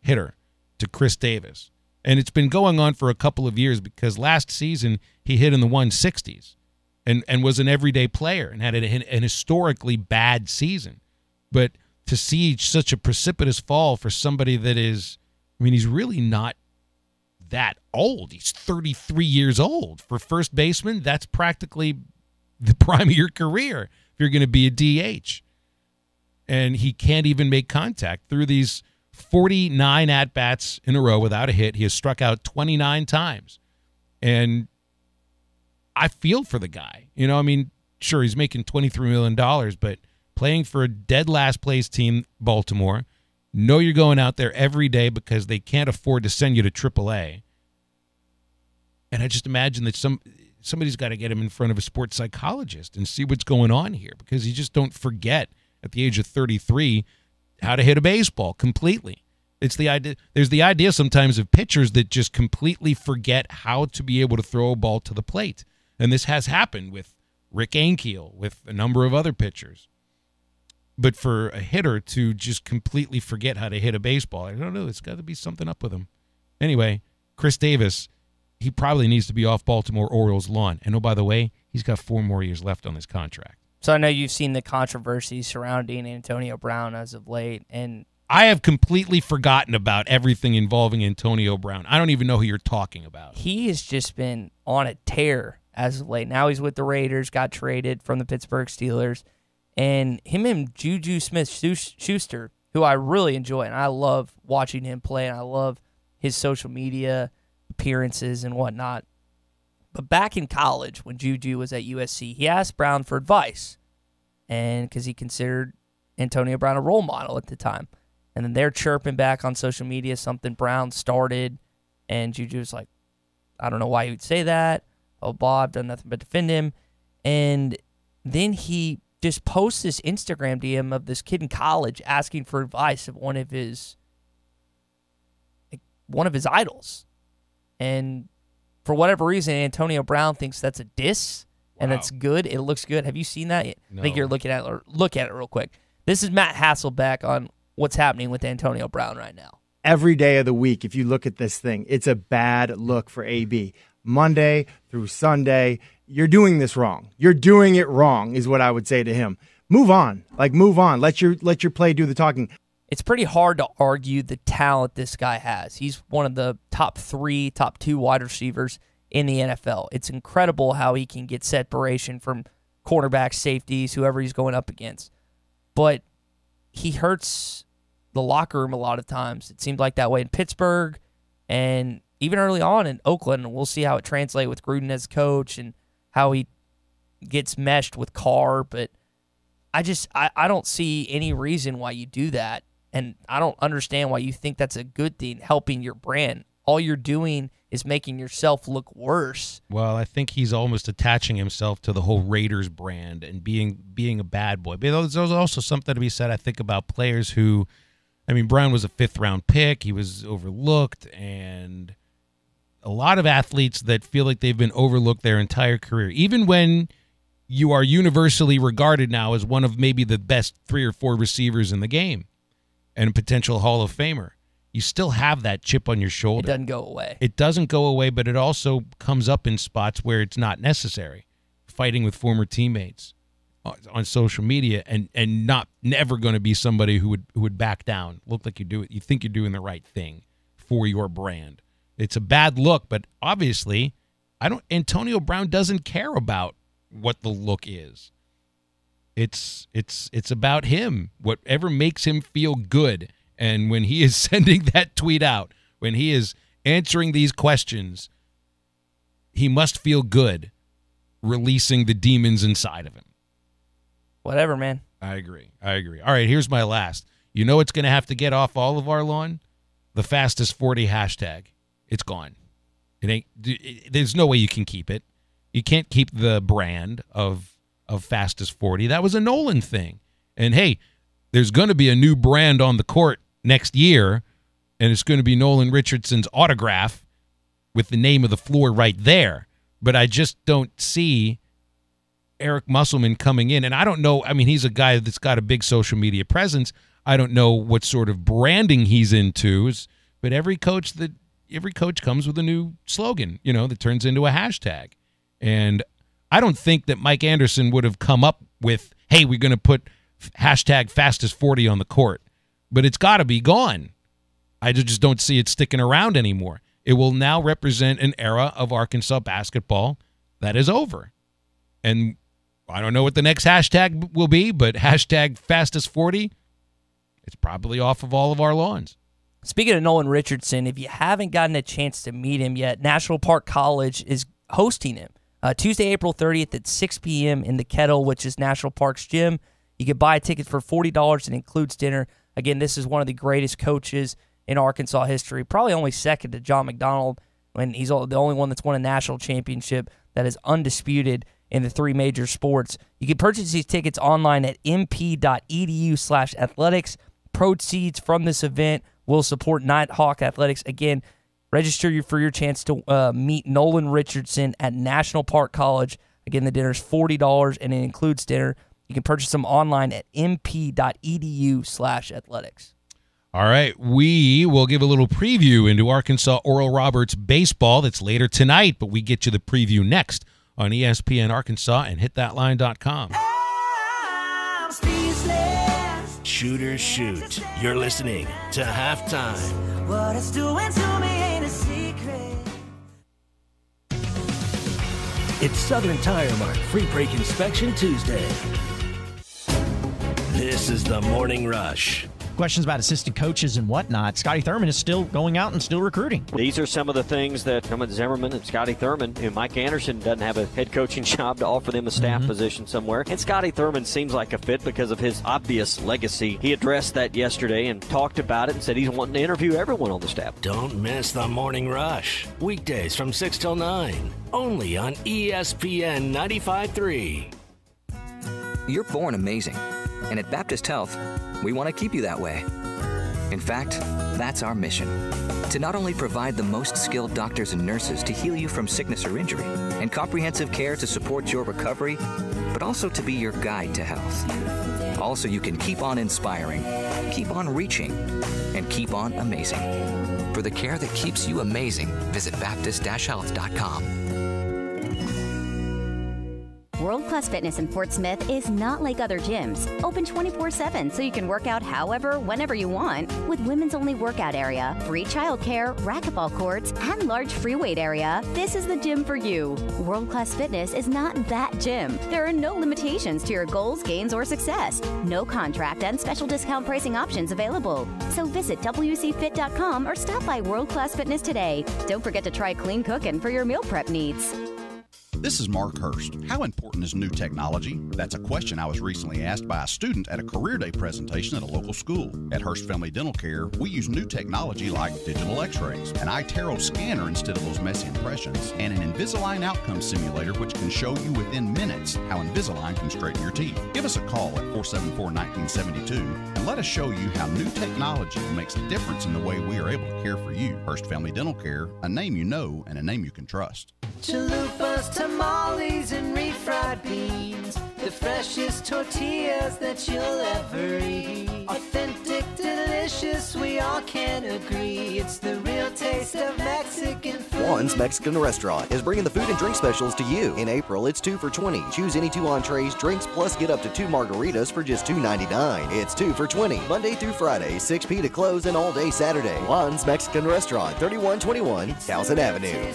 hitter, to Chris Davis. And it's been going on for a couple of years because last season he hit in the 160s and was an everyday player and had an historically bad season. But to see such a precipitous fall for somebody that is, he's really not that old. He's 33 years old. For first baseman, that's practically the prime of your career if you're going to be a DH. And he can't even make contact. Through these 49 at-bats in a row without a hit, he has struck out 29 times. And I feel for the guy. You know, I mean, sure, he's making $23 million, but playing for a dead last place team, Baltimore, know you're going out there every day because they can't afford to send you to AAA. And I just imagine that somebody's got to get him in front of a sports psychologist and see what's going on here, because you just don't forget at the age of 33 how to hit a baseball completely. It's the idea. There's the idea sometimes of pitchers that just completely forget how to be able to throw a ball to the plate. And this has happened with Rick Ankiel, with a number of other pitchers. But for a hitter to just completely forget how to hit a baseball, I don't know. It's got to be something up with him. Anyway, Chris Davis, he probably needs to be off Baltimore Orioles' lawn. And oh, by the way, he's got 4 more years left on his contract. So I know you've seen the controversy surrounding Antonio Brown as of late, and I have completely forgotten about everything involving Antonio Brown. I don't even know who you're talking about. He has just been on a tear as of late. Now he's with the Raiders, got traded from the Pittsburgh Steelers, and him and Juju Smith-Schuster, who I really enjoy, and I love watching him play, and I love his social media appearances and whatnot. But back in college, when Juju was at USC, he asked Brown for advice, and because he considered Antonio Brown a role model at the time. And then they're chirping back on social media, something Brown started, and Juju was like, I don't know why he would say that. Oh, Bob, done nothing but defend him. And then he just posts this Instagram DM of this kid in college asking for advice of one of his idols. And for whatever reason, Antonio Brown thinks that's a diss, and that's good. It looks good. Have you seen that? No. I think you're looking at it. Or look at it real quick. This is Matt Hasselbeck on what's happening with Antonio Brown right now. Every day of the week, if you look at this thing, it's a bad look for AB. Monday through Sunday, you're doing this wrong. You're doing it wrong is what I would say to him. Move on. Move on. Let your play do the talking. It's pretty hard to argue the talent this guy has. He's one of the top 3, top 2 wide receivers in the NFL. It's incredible how he can get separation from cornerbacks, safeties, whoever he's going up against. But he hurts the locker room a lot of times. It seemed like that way in Pittsburgh and even early on in Oakland. We'll see how it translates with Gruden as coach and how he gets meshed with Carr. But I don't see any reason why you do that. And I don't understand why you think that's a good thing, helping your brand. All you're doing is making yourself look worse. Well, I think he's almost attaching himself to the whole Raiders brand and being a bad boy. But there's also something to be said, I think, about players who, I mean, Brown was a 5th-round pick. He was overlooked, and a lot of athletes that feel like they've been overlooked their entire career, even when you are universally regarded now as one of maybe the best 3 or 4 receivers in the game and a potential Hall of Famer. You still have that chip on your shoulder. It doesn't go away. It doesn't go away, but it also comes up in spots where it's not necessary. Fighting with former teammates on social media and never going to be somebody who would back down. Look like you think you're doing the right thing for your brand. It's a bad look, but obviously Antonio Brown doesn't care about what the look is. It's about him, whatever makes him feel good. And when he is sending that tweet out, when he is answering these questions, he must feel good releasing the demons inside of him. Whatever, man. I agree. All right, here's my last. You know what's going to have to get off all of our lawn? The fastest 40 hashtag. It's gone. There's no way you can keep it. You can't keep the brand of fastest 40. That was a Nolan thing. And hey, there's going to be a new brand on the court next year, and it's going to be Nolan Richardson's autograph with the name of the floor right there. But I just don't see Eric Musselman coming in. And I don't know. I mean, he's a guy that's got a big social media presence. I don't know what sort of branding he's into, but every coach comes with a new slogan, that turns into a hashtag. And I don't think that Mike Anderson would have come up with, hey, we're going to put hashtag fastest 40 on the court. But it's got to be gone. I just don't see it sticking around anymore. It will now represent an era of Arkansas basketball that is over. And I don't know what the next hashtag will be, but hashtag fastest40, it's probably off of all of our lawns. Speaking of Nolan Richardson, if you haven't gotten a chance to meet him yet, National Park College is hosting him Tuesday, April 30th at 6 p.m. in the Kettle, which is National Park's gym. You can buy a ticket for $40 and includes dinner. Again, this is one of the greatest coaches in Arkansas history, probably only second to John McDonald, when he's the only one that's won a national championship that is undisputed in the three major sports. You can purchase these tickets online at mp.edu/athletics. Proceeds from this event will support Nighthawk Athletics. Again, register for your chance to meet Nolan Richardson at National Park College. Again, the dinner is $40 and it includes dinner. You can purchase them online at mp.edu/athletics. All right, we will give a little preview into Arkansas Oral Roberts baseball. That's later tonight, but we get you the preview next on ESPN Arkansas and hitthatline.com. Shooters shoot. You're listening to Halftime. What it's doing to me ain't a secret. It's Southern Tire Mart Free Brake Inspection Tuesday. This is the Morning Rush. Questions about assistant coaches and whatnot. Scotty Thurman is still going out and still recruiting. These are some of the things that Herman Zimmerman and Scotty Thurman, and Mike Anderson doesn't have a head coaching job to offer them a staff position somewhere. And Scotty Thurman seems like a fit because of his obvious legacy. He addressed that yesterday and talked about it and said he's wanting to interview everyone on the staff. Don't miss the Morning Rush. Weekdays from 6 till 9. Only on ESPN 95.3. You're born amazing. And at Baptist Health, we want to keep you that way. In fact, that's our mission. To not only provide the most skilled doctors and nurses to heal you from sickness or injury, and comprehensive care to support your recovery, but also to be your guide to health. Also, you can keep on inspiring, keep on reaching, and keep on amazing. For the care that keeps you amazing, visit Baptist-Health.com. World Class Fitness in Fort Smith is not like other gyms. Open 24/7 so you can work out however, whenever you want. With women's only workout area, free childcare, racquetball courts, and large free weight area, this is the gym for you. World Class Fitness is not that gym. There are no limitations to your goals, gains, or success. No contract and special discount pricing options available. So visit WCFit.com or stop by World Class Fitness today. Don't forget to try clean cooking for your meal prep needs. This is Mark Hurst. How important is new technology? That's a question I was recently asked by a student at a career day presentation at a local school. At Hurst Family Dental Care, we use new technology like digital x-rays, an iTero scanner instead of those messy impressions, and an Invisalign outcome simulator which can show you within minutes how Invisalign can straighten your teeth. Give us a call at 474-1972 and let us show you how new technology makes a difference in the way we are able to care for you. Hurst Family Dental Care, a name you know and a name you can trust. Chalupas, tamales, and refried beans. The freshest tortillas that you'll ever eat. Authentic, delicious, we all can agree. It's the real taste of Mexican food. Juan's Mexican Restaurant is bringing the food and drink specials to you. In April, it's 2 for $20. Choose any 2 entrees, drinks, plus get up to 2 margaritas for just $2.99. It's 2 for $20. Monday through Friday, 6 p to close, and all day Saturday. Juan's Mexican Restaurant, 3121 Towson Avenue.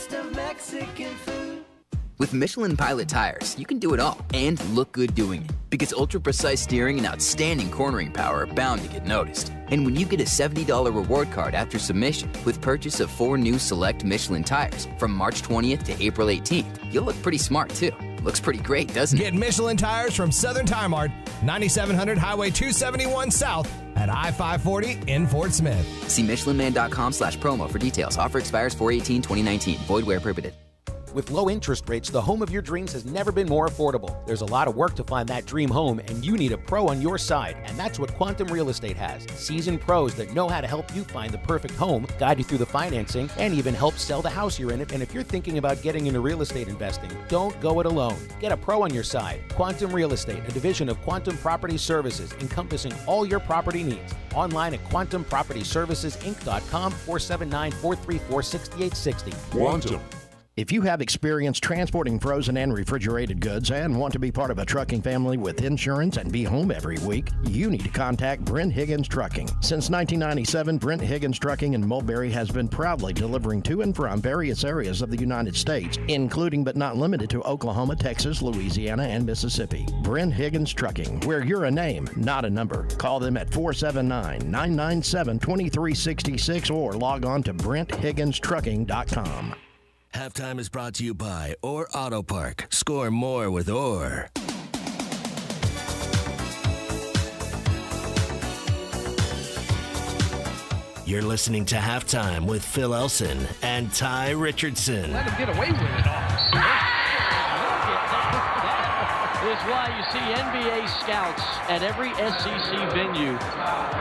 With Michelin Pilot tires, you can do it all and look good doing it. Because ultra-precise steering and outstanding cornering power are bound to get noticed. And when you get a $70 reward card after submission with purchase of 4 new select Michelin tires from March 20th to April 18th, you'll look pretty smart too. Looks pretty great, doesn't it? Get Michelin tires from Southern Tire Mart, 9700 Highway 271 South at I-540 in Fort Smith. See michelinman.com/promo for details. Offer expires 4/18/2019. Void where prohibited. With low interest rates, the home of your dreams has never been more affordable. There's a lot of work to find that dream home, and you need a pro on your side, and that's what Quantum Real Estate has. Seasoned pros that know how to help you find the perfect home, guide you through the financing, and even help sell the house you're in. And if you're thinking about getting into real estate investing, don't go it alone. Get a pro on your side. Quantum Real Estate, a division of Quantum Property Services, encompassing all your property needs. Online at quantumpropertyservicesinc.com, 479-434-6860. Quantum. If you have experience transporting frozen and refrigerated goods and want to be part of a trucking family with insurance and be home every week, you need to contact Brent Higgins Trucking. Since 1997, Brent Higgins Trucking in Mulberry has been proudly delivering to and from various areas of the United States, including but not limited to Oklahoma, Texas, Louisiana, and Mississippi. Brent Higgins Trucking, where you're a name, not a number. Call them at 479-997-2366 or log on to BrentHigginsTrucking.com. Halftime is brought to you by Orr Auto Park. Score more with Orr. You're listening to Halftime with Phil Elson and Tye Richardson. Let him get away with it all. Is why you see NBA scouts at every SEC venue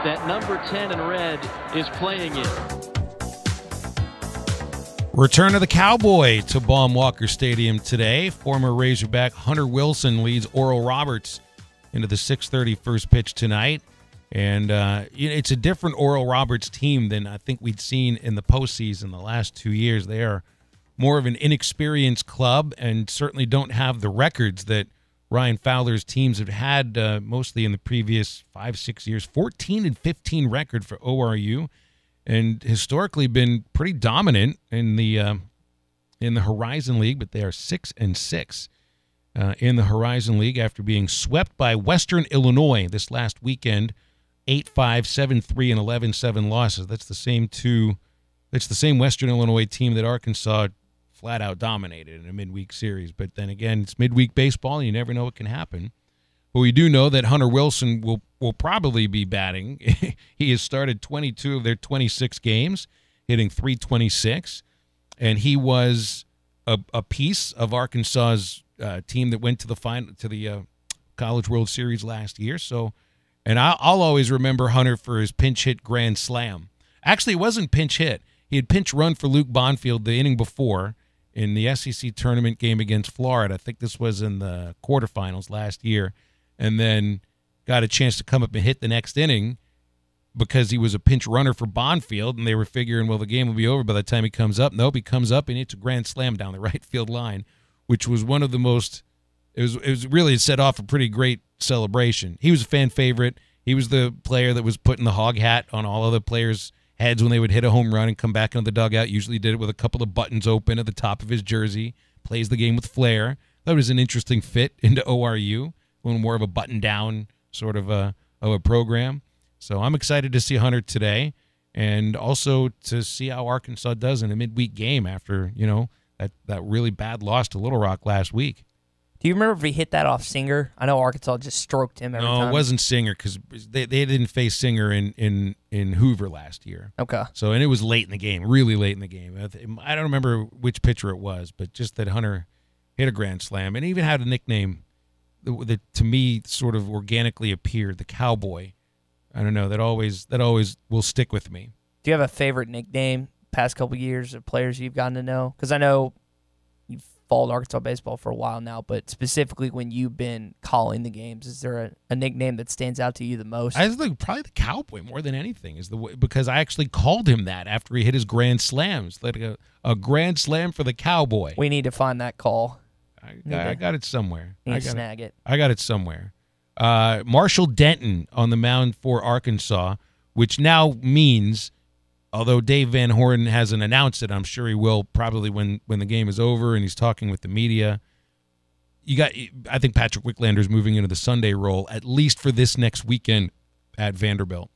that number 10 in red is playing in. Return of the Cowboy to Baum Walker Stadium today. Former Razorback Hunter Wilson leads Oral Roberts into the 6:30 first pitch tonight. And it's a different Oral Roberts team than I think we'd seen in the postseason the last 2 years. They are more of an inexperienced club and certainly don't have the records that Ryan Fowler's teams have had mostly in the previous 5-6 years. 14-15 record for ORU. And historically been pretty dominant in the Horizon League, but they are 6-6 in the Horizon League after being swept by Western Illinois this last weekend, 8-5, 7-3, and 11-7 losses. That's the same Western Illinois team that Arkansas flat out dominated in a midweek series. But then again, it's midweek baseball, and you never know what can happen. But we do know that Hunter Wilson will probably be batting. He has started 22 of their 26 games, hitting .326, and he was a piece of Arkansas's team that went to the College World Series last year. So, and I'll always remember Hunter for his pinch hit grand slam. Actually, it wasn't pinch hit. He had pinch run for Luke Bonfield the inning before in the SEC tournament game against Florida. I think this was in the quarterfinals last year. And then got a chance to come up and hit the next inning because he was a pinch runner for Bonfield, and they were figuring, well, the game will be over by the time he comes up. Nope, he comes up and hits a grand slam down the right field line, which was one of the most – it was really set off a pretty great celebration. He was a fan favorite. He was the player that was putting the hog hat on all other players' heads when they would hit a home run and come back into the dugout. Usually did it with a couple of buttons open at the top of his jersey. Plays the game with flair. That was an interesting fit into ORU. A little more of a button-down sort of a program. So I'm excited to see Hunter today and also to see how Arkansas does in a midweek game after, that really bad loss to Little Rock last week. Do you remember if he hit that off Singer? I know Arkansas just stroked him every time. No, it wasn't Singer because they didn't face Singer in Hoover last year. Okay. So, and it was late in the game, really late in the game. I don't remember which pitcher it was, but just that Hunter hit a grand slam and even had a nickname that to me sort of organically appeared, the Cowboy. I don't know, that always will stick with me. Do you have a favorite nickname past couple years of players you've gotten to know? Because I know you've followed Arkansas baseball for a while now, but specifically when you've been calling the games, is there a nickname that stands out to you the most? I think probably the Cowboy more than anything because I actually called him that after he hit his grand slams, like a grand slam for the Cowboy. We need to find that call. I got it somewhere. Snag it. I got it somewhere. Marshall Denton on the mound for Arkansas, which now means, although Dave Van Horn hasn't announced it, I'm sure he will probably when the game is over and he's talking with the media. I think Patrick Wicklander's moving into the Sunday role, at least for this next weekend at Vanderbilt.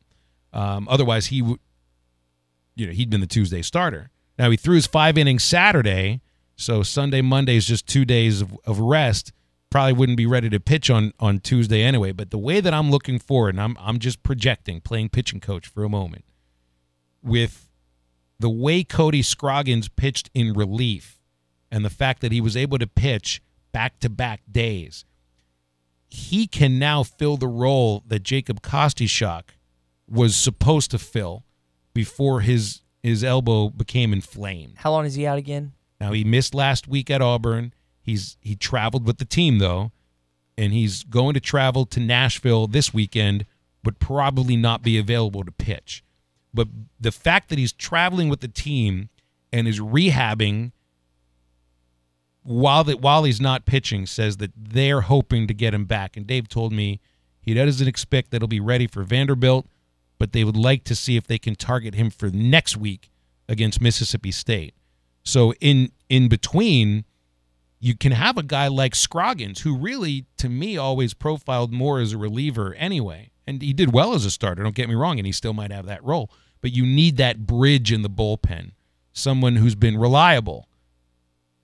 Otherwise, he'd been the Tuesday starter. Now, he threw his 5 innings Saturday. So Sunday, Monday is just 2 days of rest. Probably wouldn't be ready to pitch on Tuesday anyway. But the way that I'm looking forward, and I'm just projecting, playing pitching coach for a moment, with the way Cody Scroggins pitched in relief and the fact that he was able to pitch back-to-back days, he can now fill the role that Jacob Kostichak was supposed to fill before his elbow became inflamed. How long is he out again? Now, he missed last week at Auburn. He traveled with the team, though, and he's going to travel to Nashville this weekend, but probably not be available to pitch. But the fact that he's traveling with the team and is rehabbing while he's not pitching, says that they're hoping to get him back. And Dave told me he doesn't expect that he'll be ready for Vanderbilt, but they would like to see if they can target him for next week against Mississippi State. So in between, you can have a guy like Scroggins, who really, to me, always profiled more as a reliever anyway. And he did well as a starter, don't get me wrong, and he still might have that role. But you need that bridge in the bullpen, someone who's been reliable,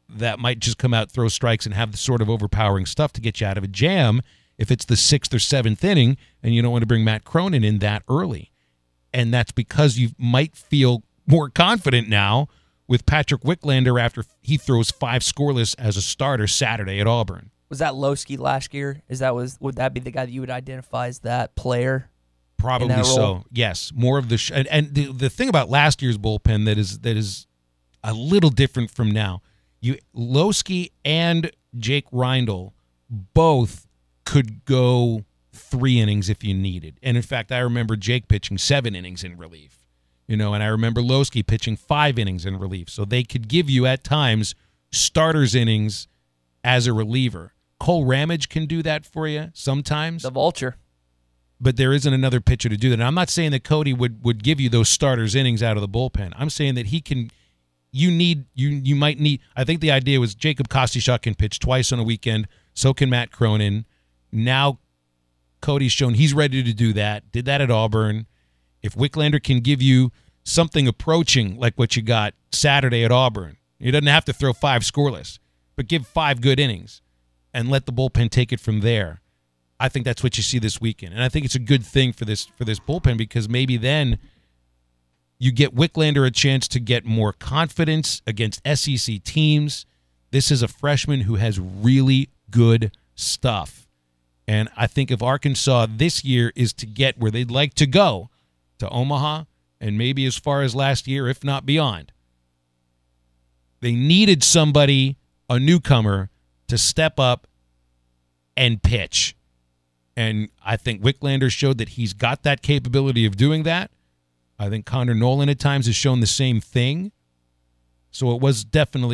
that might just come out, throw strikes, and have the sort of overpowering stuff to get you out of a jam if it's the 6th or 7th inning and you don't want to bring Matt Cronin in that early. And that's because you might feel more confident now with Patrick Wicklander after he throws 5 scoreless as a starter Saturday at Auburn. Was that Lowski last year? Would that be the guy that you would identify as that player? Probably so. Yes, more of the and the thing about last year's bullpen that is a little different from now. Lowski and Jake Reindl both could go 3 innings if you needed. And in fact, I remember Jake pitching 7 innings in relief. And I remember Lowski pitching 5 innings in relief. So they could give you at times starters innings as a reliever. Cole Ramage can do that for you sometimes. The vulture. But there isn't another pitcher to do that. And I'm not saying that Cody would give you those starters innings out of the bullpen. I'm saying that he can. You might need. I think the idea was Jacob Kostichuk can pitch twice on a weekend. So can Matt Cronin. Now Cody's shown he's ready to do that. Did that at Auburn. If Wicklander can give you something approaching like what you got Saturday at Auburn, he doesn't have to throw 5 scoreless, but give 5 good innings and let the bullpen take it from there. I think that's what you see this weekend. And I think it's a good thing for this bullpen, because maybe then you get Wicklander a chance to get more confidence against SEC teams. This is a freshman who has really good stuff. And I think if Arkansas this year is to get where they'd like to go, to Omaha, and maybe as far as last year, if not beyond, they needed somebody, a newcomer, to step up and pitch. And I think Wicklander showed that he's got that capability of doing that. I think Connor Nolan at times has shown the same thing. So it was definitely